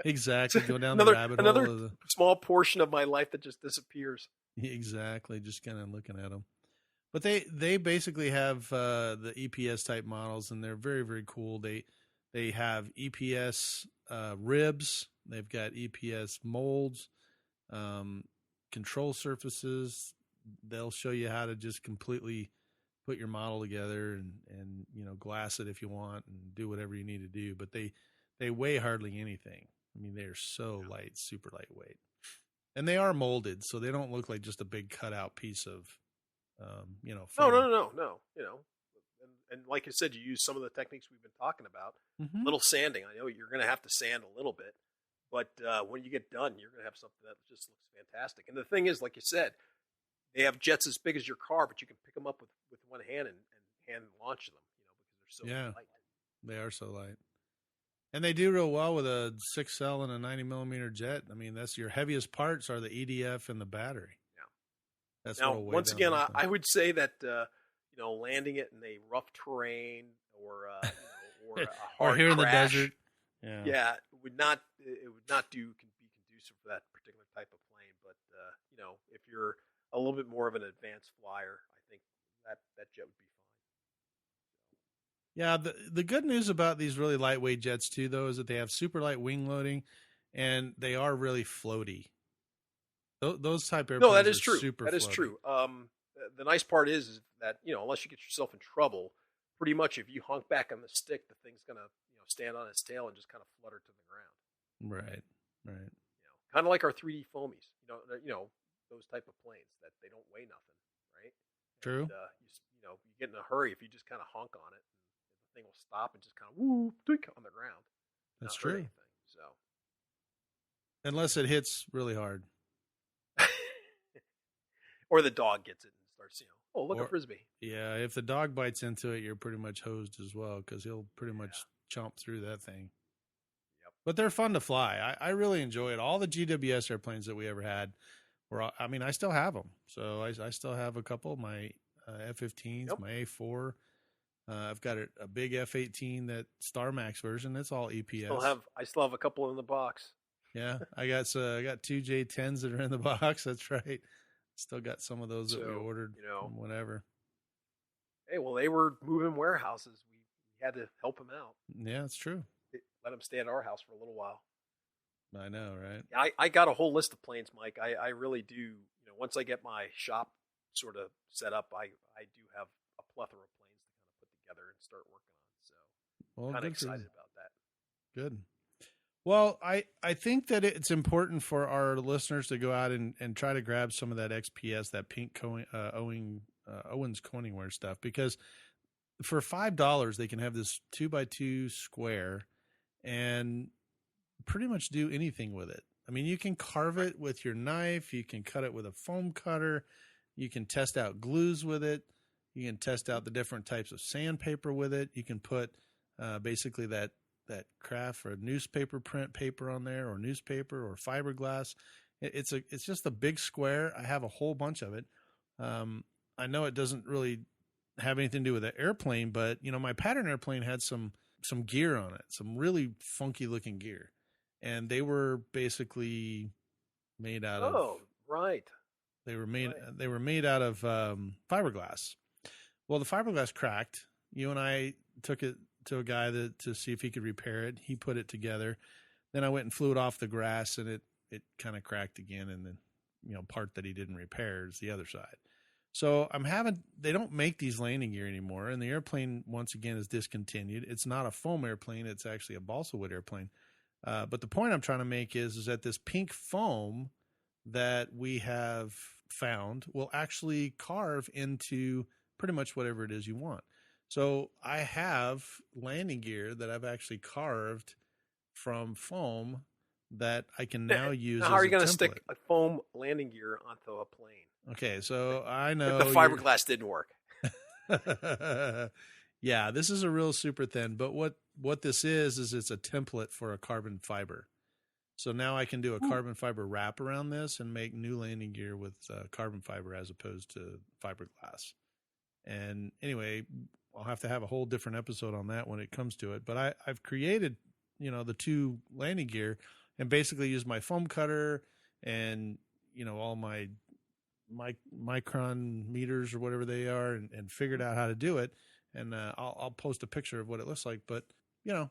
Exactly. Go down the rabbit hole. Another small portion of my life that just disappears. Exactly. Just kind of looking at them. But they basically have the EPS type models, and they're very, very cool. They have EPS ribs. They've got EPS molds, control surfaces. They'll show you how to just completely put your model together and glass it if you want and do whatever you need to do. But they weigh hardly anything. I mean, they're so light, super lightweight. And they are molded, so they don't look like just a big cutout piece of, foam. No. And like I said, you use some of the techniques we've been talking about. Mm-hmm. Little sanding. I know you're going to have to sand a little bit, but when you get done, you're going to have something that just looks fantastic. And the thing is, like you said, they have jets as big as your car, but you can pick them up with one hand and hand launch them, because they're so light. They are so light. And they do real well with a 6L and a 90 millimeter jet. I mean, that's your heaviest parts are the EDF and the battery. Yeah. That's now, once again, I would say that landing it in a rough terrain or a hard or here crash, in the desert, it would not be conducive for that particular type of plane. But if you're a little bit more of an advanced flyer, I think that jet would be fine. Yeah, the good news about these really lightweight jets too, though, is that they have super light wing loading, and they are really floaty. Those type airplanes. No, that is true. Super that is floaty. true. The nice part is that unless you get yourself in trouble, pretty much if you honk back on the stick, the thing's gonna stand on its tail and just kind of flutter to the ground. Right. Kind of like our 3D foamies. Those type of planes that they don't weigh nothing, right? True. And, you get in a hurry if you just kind of honk on it. Thing will stop and just kind of whoop on the ground. That's true. Anything, so unless it hits really hard, or the dog gets it and starts, look a frisbee. Yeah, if the dog bites into it, you're pretty much hosed as well because he'll pretty much chomp through that thing. Yep. But they're fun to fly. I really enjoy it. All the GWS airplanes that we ever had I still have them. So I still have a couple. My F-15s, my A4. I've got a big F-18, that Star Max version. That's all EPS. I still have a couple in the box. Yeah, I got two J10s that are in the box. That's right. Still got some of those that we ordered from whatever. Hey, well, they were moving warehouses. We had to help them out. Yeah, it's true. Let them stay at our house for a little while. I know, right? I got a whole list of planes, Mike. I really do. Once I get my shop sort of set up, I do have a plethora of planes to kind of put together and start working on. So kind of excited about that. Good. Well, I think that it's important for our listeners to go out and try to grab some of that XPS, that pink Owens Koningware stuff, because for $5 they can have this 2x2 square and pretty much do anything with it. I mean, you can carve it with your knife, you can cut it with a foam cutter, you can test out glues with it, you can test out the different types of sandpaper with it, you can put basically that craft or newspaper print paper on there, or newspaper or fiberglass. It's just a big square. I have a whole bunch of it. I know it doesn't really have anything to do with the airplane, but my pattern airplane had some gear on it, some really funky looking gear, and they were basically made out of. Oh, right. They were made out of fiberglass. Well, the fiberglass cracked. You and I took it to a guy to see if he could repair it. He put it together. Then I went and flew it off the grass, and it kind of cracked again. And then, part that he didn't repair is the other side. So they don't make these landing gear anymore, and the airplane once again is discontinued. It's not a foam airplane; it's actually a balsa wood airplane. But the point I'm trying to make is that this pink foam that we have found will actually carve into pretty much whatever it is you want. So I have landing gear that I've actually carved from foam that I can now use. Now, how are you going to stick a foam landing gear onto a plane? Okay, so I know the fiberglass didn't work. Yeah, this is a real super thin, but what this is it's a template for a carbon fiber. So now I can do a carbon fiber wrap around this and make new landing gear with carbon fiber as opposed to fiberglass. And anyway, I'll have to have a whole different episode on that when it comes to it. But I've created, the two landing gear and basically used my foam cutter and, all my micron meters or whatever they are and figured out how to do it. And I'll post a picture of what it looks like. But,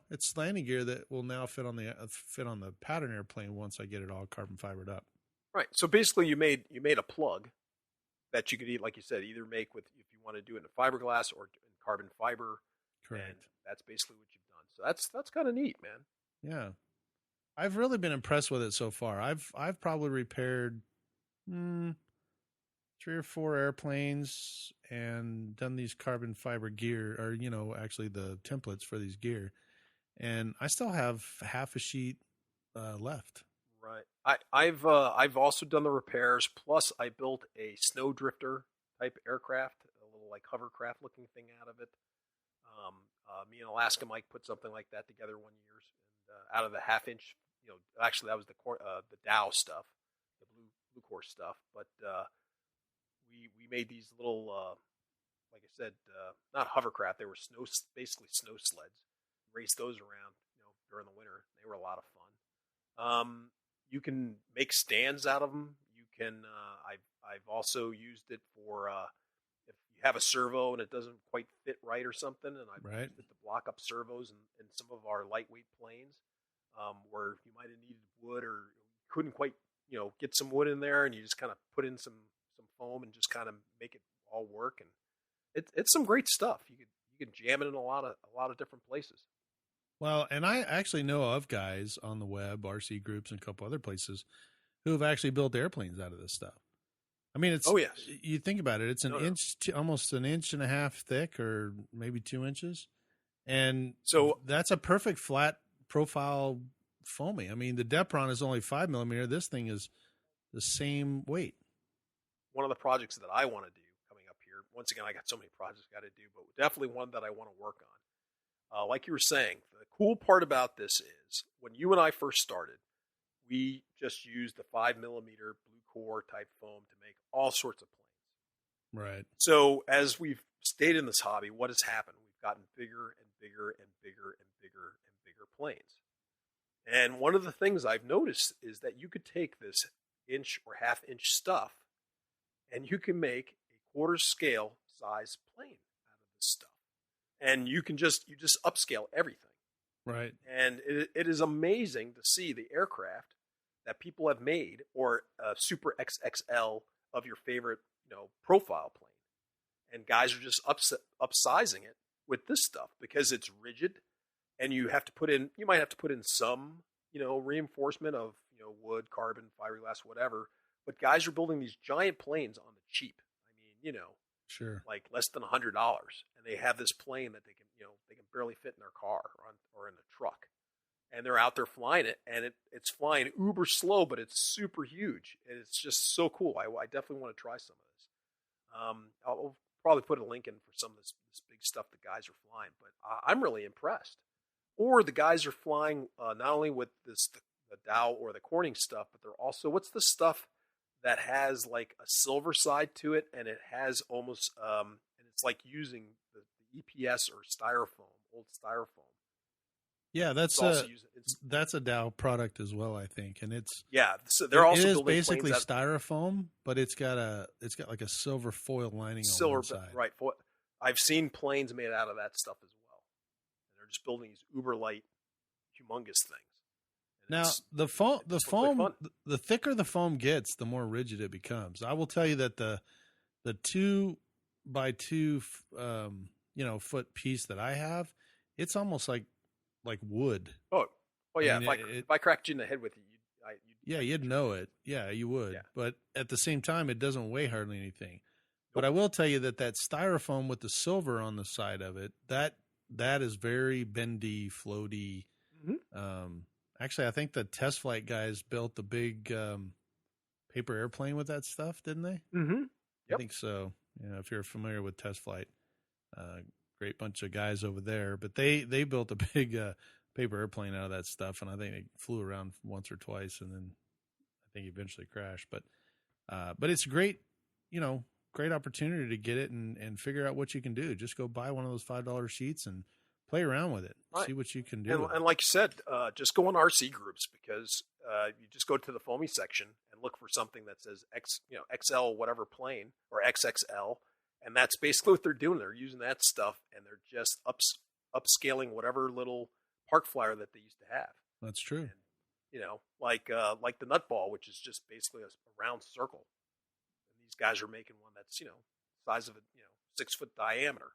it's landing gear that will now fit on the pattern airplane once I get it all carbon fibered up. Right. So basically you made a plug that you could eat, like you said, either make with, if you want to do it in fiberglass or in carbon fiber. Correct. And that's basically what you've done. So that's kind of neat, man. Yeah. I've really been impressed with it so far. I've probably repaired 3 or 4 airplanes and done these carbon fiber gear, or actually the templates for these gear, and I still have half a sheet left. Right. I've also done the repairs. Plus, I built a snow drifter type aircraft, a little like hovercraft looking thing out of it. Me and Alaska Mike put something like that together one year, and out of the half-inch, actually that was the Dow stuff, the Bluecore stuff, but we made these little, like I said, not hovercraft. They were basically snow sleds. Raced those around, during the winter. They were a lot of fun. You can make stands out of them. You can. I've also used it for if you have a servo and it doesn't quite fit right or something, and I've used it to block up servos in some of our lightweight planes, where you might have needed wood or couldn't quite, get some wood in there, and you just kind of put in some foam and just kind of make it all work. And it's some great stuff. You can jam it in a lot of different places. Well, and I actually know of guys on the web, RC groups, and a couple other places who have actually built airplanes out of this stuff. I mean, it's, yes. You think about it, it's an inch, almost an inch and a half thick, or maybe 2 inches. And so that's a perfect flat profile foaming. I mean, the Depron is only 5 millimeter. This thing is the same weight. One of the projects that I want to do coming up here, once again, I got so many projects I got to do, but definitely one that I want to work on. Like you were saying, the cool part about this is when you and I first started, we just used the 5 millimeter Bluecore type foam to make all sorts of planes. Right. So as we've stayed in this hobby, what has happened? We've gotten bigger and bigger and bigger and bigger and bigger planes. And one of the things I've noticed is that you could take this inch or half inch stuff and you can make a quarter scale size plane out of this stuff. And you just upscale everything. Right. And it is amazing to see the aircraft that people have made, or a Super XXL of your favorite, profile plane. And guys are just upsizing it with this stuff because it's rigid, and you might have to put in some, reinforcement of, wood, carbon, fiberglass, whatever. But guys are building these giant planes on the cheap. I mean, sure, like less than $100, and they have this plane that they can barely fit in their car or in a truck, and they're out there flying it, and it's flying uber slow, but it's super huge, and it's just so cool. I definitely want to try some of this. I'll probably put a link in for some of this big stuff the guys are flying, but I'm really impressed. Or the guys are flying not only with the Dow or the Corning stuff, but they're also, what's the stuff that has like a silver side to it, and it has almost, and it's like using the EPS or old styrofoam. Yeah, that's a Dow product as well, I think, and it's So they're also building basically styrofoam, but it's got like a silver foil lining on one side. Right. I've seen planes made out of that stuff as well, and they're just building these uber light, humongous things. And now the foam, the thicker the foam gets, the more rigid it becomes. I will tell you that the the 2x2, foot piece that I have, it's almost like wood. Oh yeah. I mean, if I cracked you in the head with it, you'd know it. Yeah, you would. Yeah. But at the same time, it doesn't weigh hardly anything. But I will tell you that styrofoam with the silver on the side of it, that is very bendy, floaty. Mm-hmm. Actually, I think the test flight guys built the big paper airplane with that stuff, didn't they? Mm-hmm. Yep. I think so. If you're familiar with test flight, great bunch of guys over there. But they built a big paper airplane out of that stuff, and I think they flew around once or twice, and then I think eventually crashed. But it's great, great opportunity to get it and figure out what you can do. Just go buy one of those $5 sheets and play around with it. Right. See what you can do. And like you said, just go on RC groups, because you just go to the foamy section and look for something that says XL whatever plane or XXL, and that's basically what they're doing. They're using that stuff, and they're just upscaling whatever little park flyer that they used to have. That's true. And, like the nutball, which is just basically a round circle, and these guys are making one that's size of a 6 foot diameter.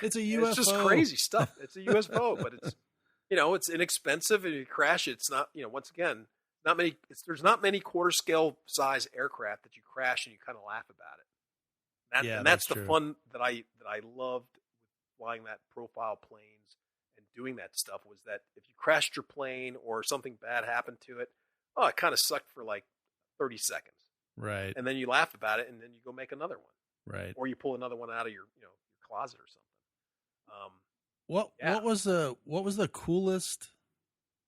It's a UFO. It's just crazy stuff. It's a UFO, but it's it's inexpensive, and you crash it. It's not once again not many. There's not many quarter scale size aircraft that you crash and you kind of laugh about it. And that's the true. fun that I loved with flying that profile planes and doing that stuff, was that if you crashed your plane or something bad happened to it, it kind of sucked for like 30 seconds. Right. And then you laugh about it, and then you go make another one. Right. Or you pull another one out of your your closet or something. What was the coolest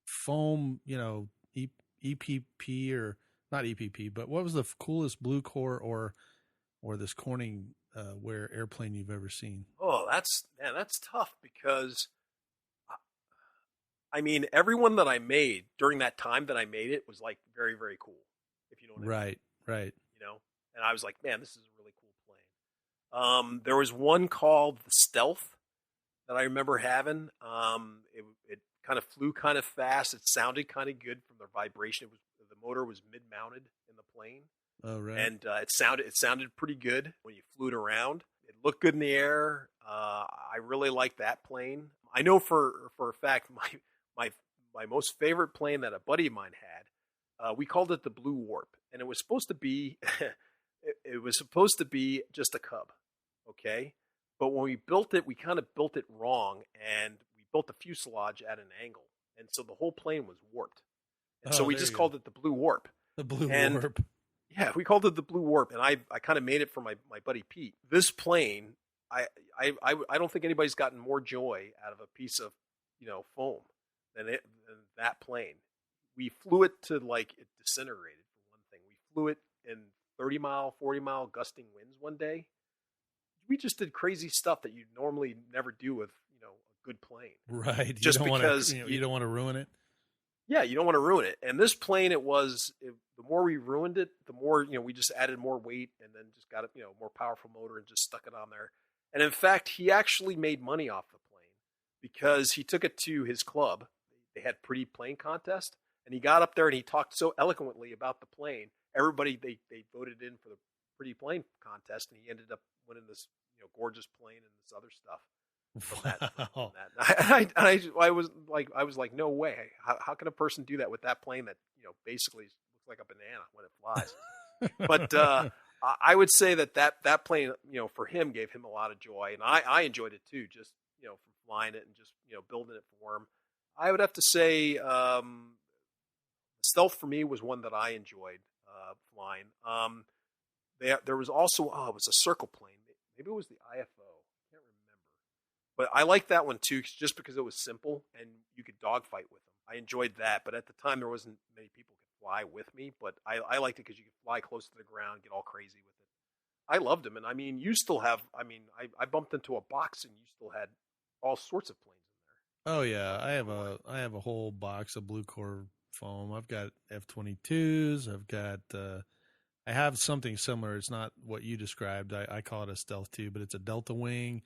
foam, EPP or not EPP, but what was the coolest Bluecore or this Corning wear airplane you've ever seen? Oh, that's tough, because I mean, everyone that I made during that time that I made it was like very, very cool, if you know what I mean. Right. And I was like, man, this is a really cool plane. There was one called the Stealth that I remember having. It kind of flew kind of fast. It sounded kind of good from the vibration. The motor was mid-mounted in the plane. Oh, right. And it sounded pretty good when you flew it around. It looked good in the air. I really liked that plane. I know for a fact my most favorite plane that a buddy of mine had, we called it the Blue Warp, and it was supposed to be just a Cub, okay? But when we built it, we kind of built it wrong, and we built the fuselage at an angle, and so the whole plane was warped. And so we just called it the Blue Warp. The Blue Warp. Yeah, we called it the Blue Warp, and I kind of made it for my buddy Pete. This plane, I don't think anybody's gotten more joy out of a piece of foam than that plane. We flew it to like it disintegrated, for one thing. We flew it in 30-mile, 40-mile gusting winds one day. We just did crazy stuff that you normally never do with a good plane. Right. Just because you don't want to ruin it. Yeah, you don't want to ruin it. And this plane, the more we ruined it, the more we just added more weight, and then just got a more powerful motor and just stuck it on there. And in fact, he actually made money off the plane, because he took it to his club. They had pretty plane contest, and he got up there and he talked so eloquently about the plane. Everybody they voted in for the pretty plane contest, and he ended up winning this gorgeous plane and this other stuff. Wow. I was like, no way. How can a person do that with that plane that basically looks like a banana when it flies? But I would say that plane for him gave him a lot of joy, and I enjoyed it too. Just from flying it and just building it for him. I would have to say Stealth for me was one that I enjoyed flying. There was also it was a circle plane. Maybe it was the IFO. I can't remember. But I liked that one too, just because it was simple and you could dogfight with them. I enjoyed that, but at the time there wasn't many people could fly with me. But I liked it because you could fly close to the ground, get all crazy with it. I loved them, and I mean, you still have. I mean, I bumped into a box, and you still had all sorts of planes in there. Oh yeah, I have a whole box of Bluecore foam. I've got F-22s. I've got. I have something similar. It's not what you described. I call it a Stealth too, but it's a Delta Wing.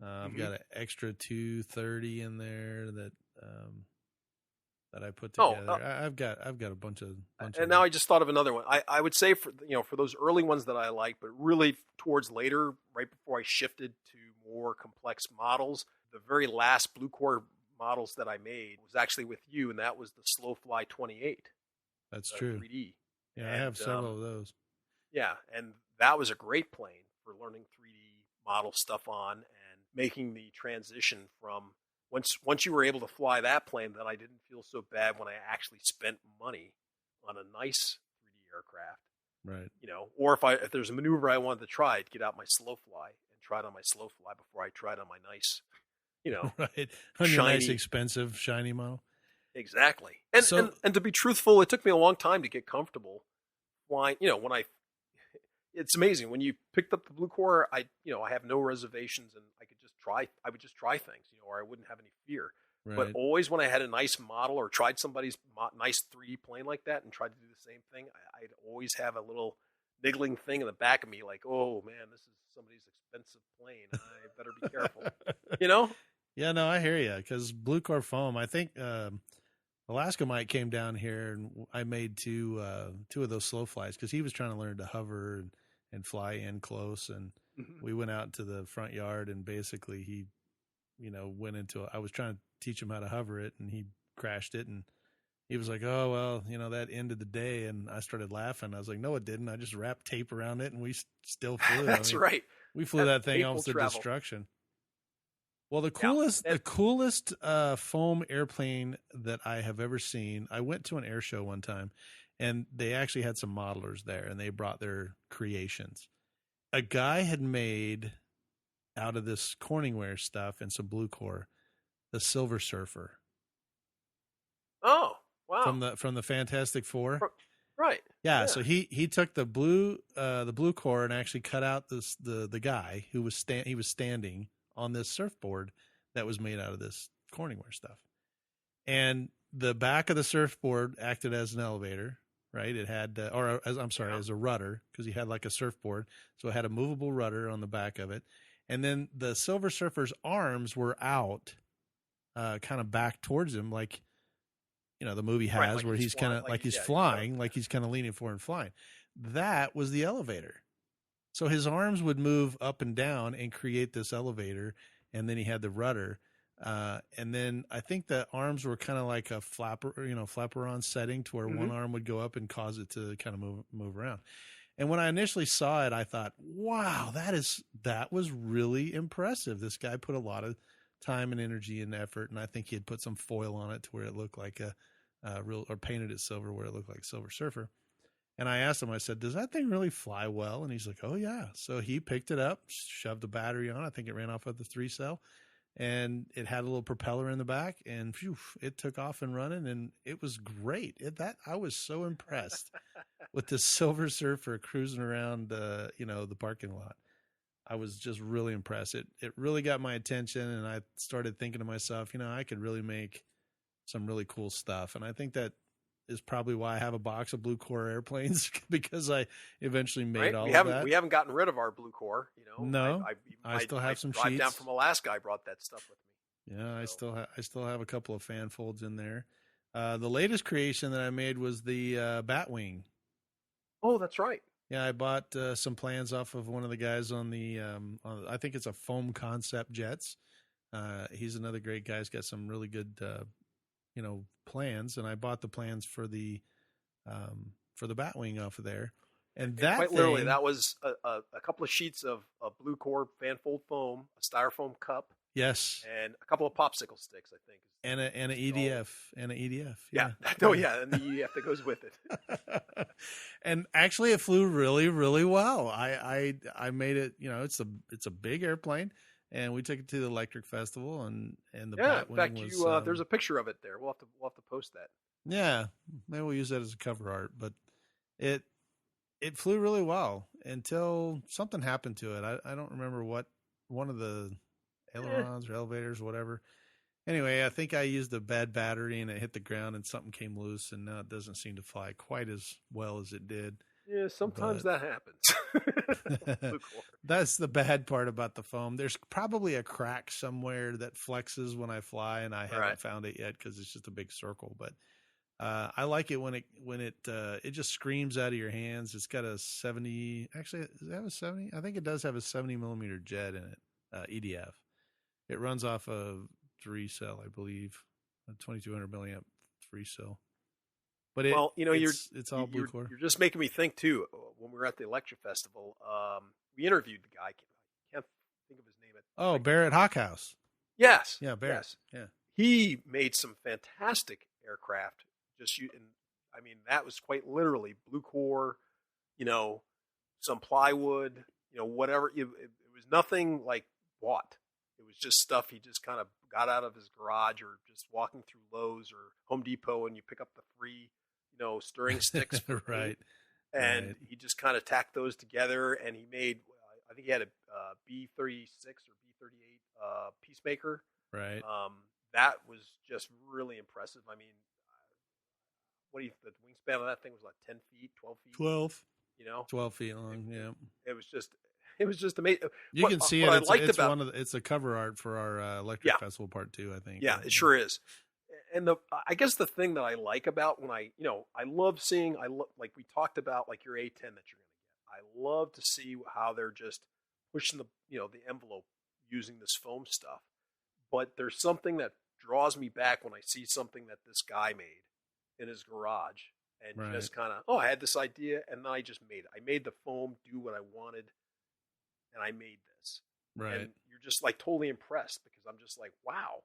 I've got an extra 230 in there that that I put Oh, together. I've got a bunch of. And now I just thought of another one. I would say for those early ones that I like, but really towards later, right before I shifted to more complex models, the very last Bluecore models that I made was actually with you, and that was the Slowfly 28. That's true. 3D. Yeah, and, I have several of those. Yeah, and that was a great plane for learning 3D model stuff on and making the transition from once you were able to fly that plane, then I didn't feel so bad when I actually spent money on a nice 3D aircraft. Right. Or if there's a maneuver I wanted to try, I'd get out my Slowfly and try it on my Slowfly before I tried on my nice, right, on your nice expensive shiny model. Exactly. And to be truthful, it took me a long time to get comfortable flying. It's amazing when you picked up the Bluecore. I have no reservations, and I would just try things, or I wouldn't have any fear. Right. But always when I had a nice model or tried somebody's nice 3D plane like that and tried to do the same thing, I'd always have a little niggling thing in the back of me, like, oh man, this is somebody's expensive plane. I better be careful. Yeah, no, I hear you. Because Bluecore foam, I think Alaska Mike came down here, and I made two of those slow flies because he was trying to learn to hover and fly in close, and we went out to the front yard, and basically he, went into. I was trying to teach him how to hover it, and he crashed it, and he was like, "Oh well, that ended the day," and I started laughing. I was like, "No, it didn't. I just wrapped tape around it, and we still flew." That's right. We flew that thing almost to destruction. Well, the coolest foam airplane that I have ever seen, I went to an air show one time, and they actually had some modelers there, and they brought their creations. A guy had made, out of this Corningware stuff and some Bluecore, the Silver Surfer. Oh, wow. From the Fantastic Four. Right. Yeah, so he took the Bluecore and actually cut out the guy who was standing on this surfboard that was made out of this Corningware stuff. And the back of the surfboard acted as an elevator, right? It had, as a rudder, because he had like a surfboard. So it had a movable rudder on the back of it. And then the Silver Surfer's arms were out, kind of back towards him, like, the movie has, right, like where he's kind of like he's flying, like he's kind of leaning forward and flying. That was the elevator. So his arms would move up and down and create this elevator, and then he had the rudder. And then I think the arms were kind of like a flapper-on setting to where one arm would go up and cause it to kind of move around. And when I initially saw it, I thought, wow, that was really impressive. This guy put a lot of time and energy and effort, and I think he had put some foil on it to where it looked like or painted it silver where it looked like Silver Surfer. And I asked him, I said, does that thing really fly well? And he's like, oh, yeah. So he picked it up, shoved the battery on. I think it ran off of the 3-cell. And it had a little propeller in the back. And phew, it took off and running. And it was great. I was so impressed with this Silver Surfer cruising around, the parking lot. I was just really impressed. It really got my attention. And I started thinking to myself, I could really make some really cool stuff. And I think that is probably why I have a box of Bluecore airplanes, because I eventually made all of that. We haven't gotten rid of our Bluecore, No, I still have some sheets. Down from Alaska, I brought that stuff with me. Yeah, so. I still have a couple of fan folds in there. The latest creation that I made was the Batwing. Oh, that's right. Yeah, I bought some plans off of one of the guys on the I think it's a Foam Concept Jets. He's another great guy. He's got some really good plans, and I bought the plans for the Batwing off of there. And that literally, that was a couple of sheets of Bluecore fanfold foam, a styrofoam cup, yes, and a couple of popsicle sticks, I think, and an EDF, yeah. Oh yeah, and the EDF that goes with it. And actually, it flew really, really well. I made it. It's a big airplane. And we took it to the Electric Festival, and the Batwing in fact, was, there's a picture of it there. We'll have to post that. Yeah, maybe we'll use that as a cover art. But it flew really well until something happened to it. I don't remember what, one of the ailerons or elevators, whatever. Anyway, I think I used a bad battery, and it hit the ground, and something came loose, and now it doesn't seem to fly quite as well as it did. Yeah, sometimes that happens. Bluecore. That's the bad part about the foam. There's probably a crack somewhere that flexes when I fly, and I haven't found it yet because it's just a big circle. But I like it when it just screams out of your hands. It's got a 70. Actually, does it have a 70? I think it does have a 70 millimeter jet in it. EDF. It runs off of 3-cell, I believe, a 2200 milliamp 3-cell. But it's all Bluecore. You're just making me think too. When we were at the Electra Festival, we interviewed the guy. I can't think of his name. Barrett Hockhouse. Yes. Yeah, Barrett. Yes. Yeah. He made some fantastic aircraft. That was quite literally Bluecore. Some plywood. Whatever. It was nothing like bought. It was just stuff he just kind of got out of his garage or just walking through Lowe's or Home Depot, and you pick up the free, stirring sticks. Right. And he just kind of tacked those together, and he made, I think he had a B-36 or B-38 Peacemaker. Right. That was just really impressive. I mean, the wingspan of that thing was like 10 feet, 12 feet? 12. 12 feet long, yeah. It was just amazing. You can see it. It's a cover art for our Electric Festival Part 2, I think. Yeah, it sure is. And I guess the thing that I like about when I love seeing, like we talked about, like your A10 that you're going to get. I love to see how they're just pushing the envelope using this foam stuff. But there's something that draws me back when I see something that this guy made in his garage, and just kind of, I had this idea, and then I just made it. I made the foam do what I wanted, and I made this. Right. And you're just like totally impressed because I'm just like, wow,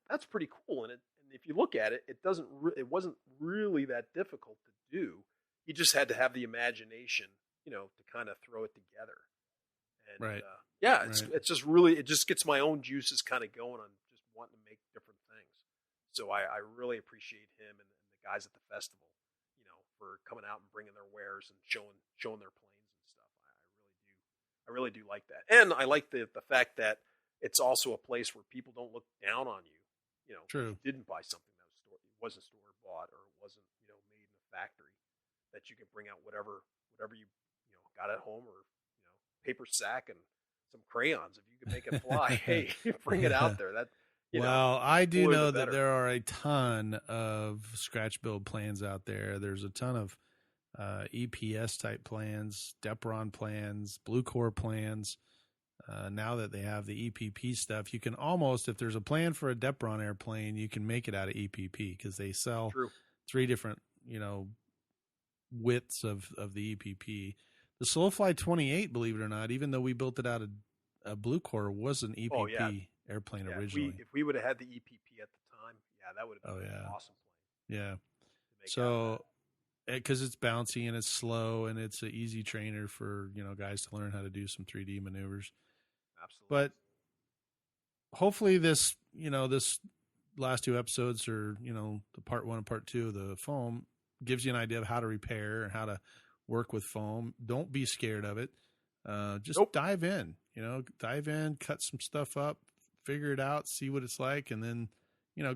that's pretty cool. And if you look at it, it wasn't really that difficult to do. You just had to have the imagination, to kind of throw it together. And, it's just really, it just gets my own juices kind of going on just wanting to make different things. So I really appreciate him and the guys at the festival, for coming out and bringing their wares and showing their planes and stuff. I really do like that. And I like the fact that it's also a place where people don't look down on you. True. You didn't buy something that wasn't store bought or wasn't, made in a factory, that you can bring out whatever you got at home, or, paper sack and some crayons. If you can make it fly, hey, bring it out there. I do know that there are a ton of scratch build plans out there. There's a ton of EPS type plans, Depron plans, Bluecore plans. Now that they have the EPP stuff, you can almost, if there's a plan for a Depron airplane, you can make it out of EPP because they sell 3 different, widths of the EPP. The Slowfly 28, believe it or not, even though we built it out of Bluecore, was an EPP airplane originally. If we would have had the EPP at the time, that would have been an awesome plane. Yeah. So, because it's bouncy and it's slow and it's an easy trainer for, guys to learn how to do some 3D maneuvers. Absolutely. But hopefully this last 2 episodes, or, the part 1 and part 2 of the foam, gives you an idea of how to repair and how to work with foam. Don't be scared of it. Just dive in, cut some stuff up, figure it out, see what it's like, and then,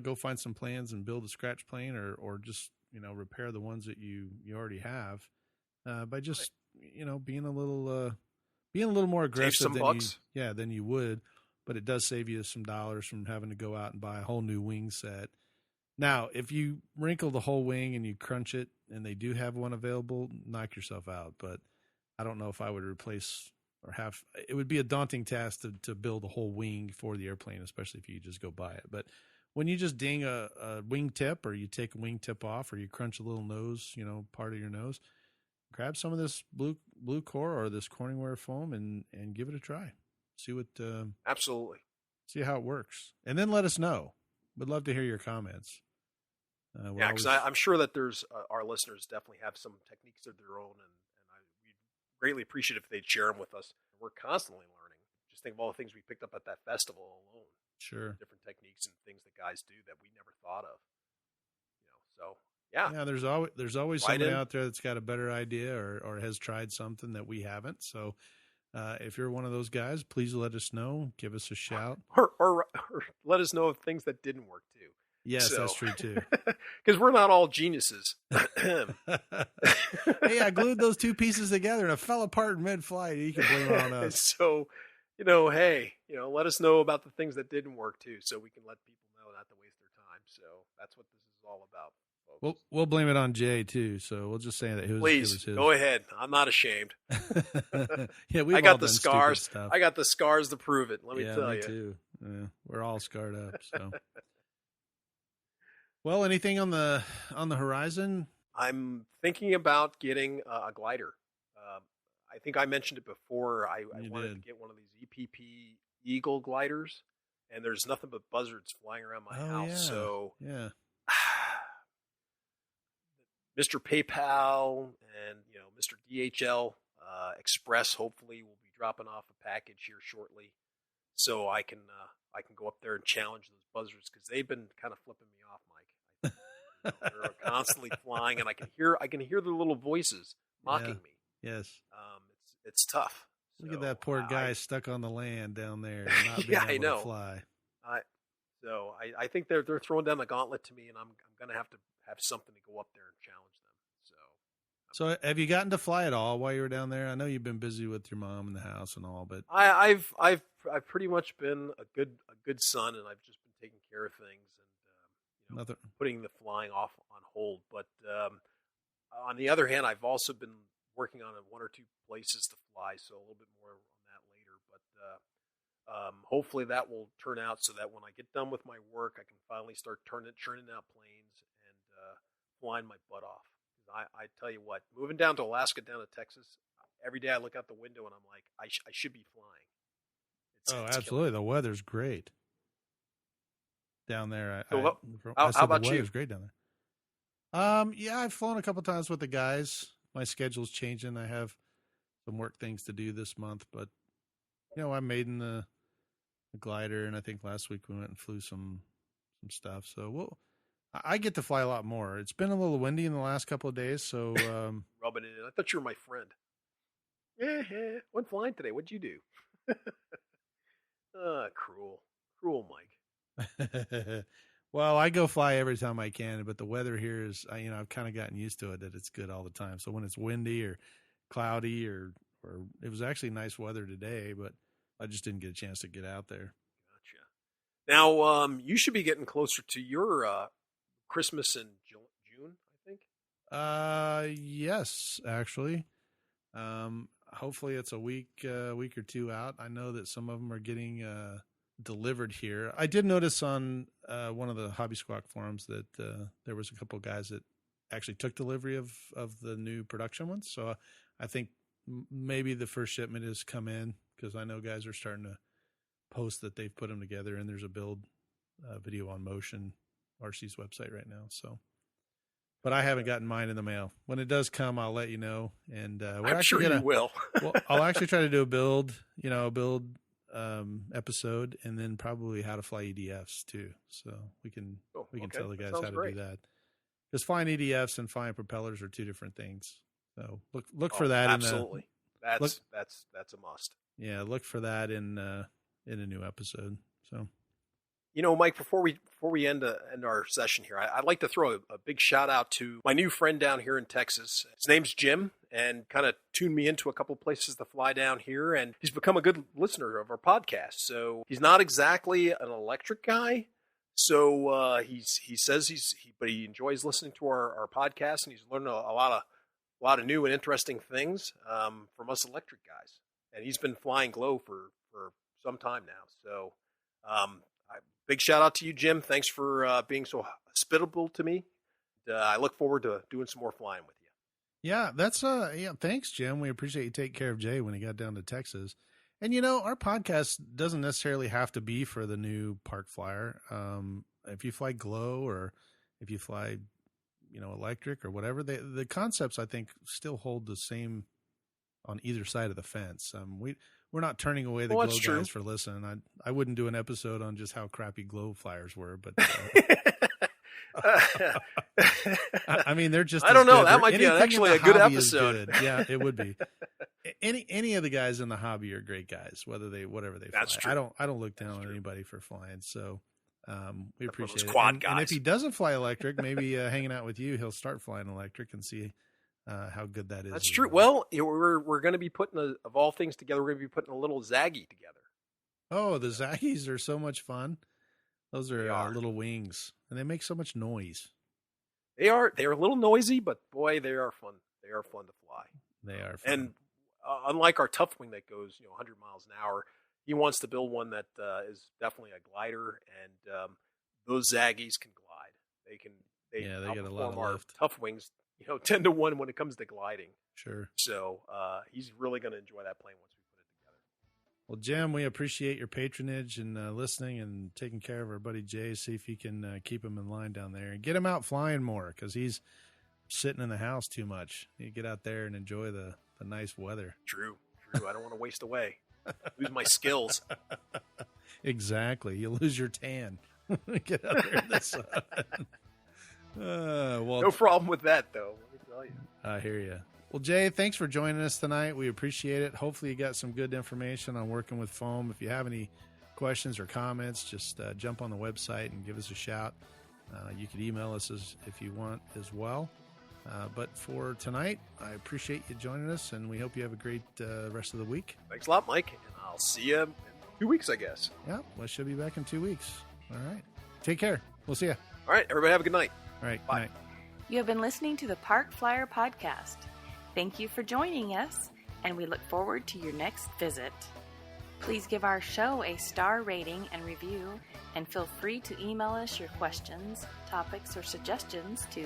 go find some plans and build a scratch plane, or just, repair the ones that you already have, by just, being a little more aggressive than you would, but it does save you some dollars from having to go out and buy a whole new wing set. Now, if you wrinkle the whole wing and you crunch it and they do have one available, knock yourself out. But I don't know if I would replace or have, it would be a daunting task to build a whole wing for the airplane, especially if you just go buy it. But when you just ding a wing tip, or you take a wing tip off, or you crunch a little nose, part of your nose, grab some of this Bluecore or this Corningware foam and give it a try. See what, absolutely. See how it works. And then let us know. We'd love to hear your comments. Because I'm sure that there's our listeners definitely have some techniques of their own, and we'd greatly appreciate if they'd share them with us. We're constantly learning. Just think of all the things we picked up at that festival alone. Sure. Different techniques and things that guys do that we never thought of. So yeah. Yeah, there's always somebody out there that's got a better idea or has tried something that we haven't. So if you're one of those guys, please let us know. Give us a shout. Or let us know of things that didn't work too. Yes, that's true too. Because we're not all geniuses. Hey, I glued those two pieces together and it fell apart in mid-flight. You can blame it on us. So, hey, let us know about the things that didn't work too, so we can let people know not to waste their time. So that's what this is all about, folks. We'll blame it on Jay too. So we'll just say that it was his. Go ahead. I'm not ashamed. Yeah, I got the scars. I got the scars to prove it. Let me tell you. Too. Yeah, we're all scarred up. So, well, anything on the horizon? I'm thinking about getting a glider. I think I mentioned it before. I wanted to get one of these EPP Eagle gliders, and there's nothing but buzzards flying around my house. Yeah. So, yeah. Mr. PayPal and Mr. DHL Express hopefully will be dropping off a package here shortly, so I can go up there and challenge those buzzards because they've been kind of flipping me off, Mike. They're constantly flying, and I can hear their little voices mocking me. Yes. It's tough. Look at that poor guy stuck on the land down there, not being able to fly. I think they're throwing down the gauntlet to me, and I'm going to have something to go up there and challenge them. So have you gotten to fly at all while you were down there? I know you've been busy with your mom in the house and all, but I've pretty much been a good son, and I've just been taking care of things and putting the flying off on hold. But on the other hand, I've also been working on one or two places to fly, so a little bit more on that later. But hopefully that will turn out so that when I get done with my work, I can finally start churning out planes and flying my butt off. I tell you what, moving down to Alaska, down to Texas, every day I look out the window and I'm like, I should be flying. It's absolutely. The weather's great down there. How about the you? Weather's great down there. Yeah, I've flown a couple times with the guys. My schedule's changing. I have some work things to do this month, but I'm made in the glider, and I think last week we went and flew some stuff. So I get to fly a lot more. It's been a little windy in the last couple of days, so rubbing it in. I thought you were my friend. Yeah, went flying today. What'd you do? Cruel Mike. Well, I go fly every time I can, but the weather here is, I've kind of gotten used to it that it's good all the time. So when it's windy or cloudy or it was actually nice weather today, but I just didn't get a chance to get out there. Gotcha. Now, you should be getting closer to your Christmas in June, I think. Yes, actually. Hopefully it's a week or two out. I know that some of them are getting delivered here. I did notice on one of the Hobby Squawk forums that there was a couple of guys that actually took delivery of the new production ones. So I think maybe the first shipment has come in because I know guys are starting to post that they've put them together, and there's a build video on Motion RC's website right now. So, but I haven't gotten mine in the mail. When it does come, I'll let you know. And I'm sure you will. Well, I'll actually try to do a build episode, and then probably how to fly EDFs too. So we can tell the guys how to do that. Because flying EDFs and flying propellers are two different things. So look for that. Absolutely. That's a must. Yeah. Look for that in a new episode. So, Mike, before we end our session here, I'd like to throw a big shout out to my new friend down here in Texas. His name's Jim, and kind of tuned me into a couple places to fly down here, and he's become a good listener of our podcast. So he's not exactly an electric guy. So he says but he enjoys listening to our podcast, and he's learned a lot of new and interesting things from us electric guys. And he's been flying Glow for some time now. So big shout out to you, Jim. Thanks for being so hospitable to me. I look forward to doing some more flying with you. Yeah, that's thanks, Jim. We appreciate you taking care of Jay when he got down to Texas. And our podcast doesn't necessarily have to be for the new Park Flyer. If you fly Glow or if you fly, electric or whatever, the concepts I think still hold the same on either side of the fence. We're not turning away the Glow guys for listening. I wouldn't do an episode on just how crappy Glow flyers were, but I mean, they're just. I don't know. Good. That might be actually a good episode. Good. Yeah, it would be. Any of the guys in the hobby are great guys, whatever they fly. That's true. I don't look down on anybody for flying. So, We appreciate it. Quad And if guys. he doesn't fly electric, maybe hanging out with you, he'll start flying electric and see how good that is. That's true. Well, we're going to be putting of all things together. We're going to be putting a little Zaggy together. Oh, the Zaggies are so much fun. Those They are are. little wings, and they make so much noise. They're a little noisy, but boy, they are fun. They are fun to fly. They are fun. And unlike our tough wing that goes 100 miles an hour, he wants to build one that is definitely a glider, and those Zaggies can glide. They got a lot of our lift. tough wings 10 to 1 when it comes to gliding. Sure. So he's really going to enjoy that plane once we put it together. Well, Jim, we appreciate your patronage and listening and taking care of our buddy Jay. See if you can keep him in line down there and get him out flying more, because he's sitting in the house too much. You get out there and enjoy the nice weather. True. I don't want to waste away. Lose my skills. Exactly. You lose your tan. Get out there in the sun. Well, No problem with that, though. Let me tell you. I hear you. Well, Jay, thanks for joining us tonight. We appreciate it. Hopefully you got some good information on working with foam. If you have any questions or comments, just jump on the website and give us a shout. You could email us if you want as well. But for tonight, I appreciate you joining us, and we hope you have a great rest of the week. Thanks a lot, Mike, and I'll see you in 2 weeks, I guess. Yeah, well, she'll be back in 2 weeks. All right. Take care. We'll see you. All right, everybody have a good night. All right. Bye. Good night. You have been listening to the Park Flyer Podcast. Thank you for joining us, and we look forward to your next visit. Please give our show a star rating and review, and feel free to email us your questions, topics, or suggestions to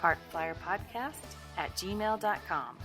parkflyerpodcast@gmail.com.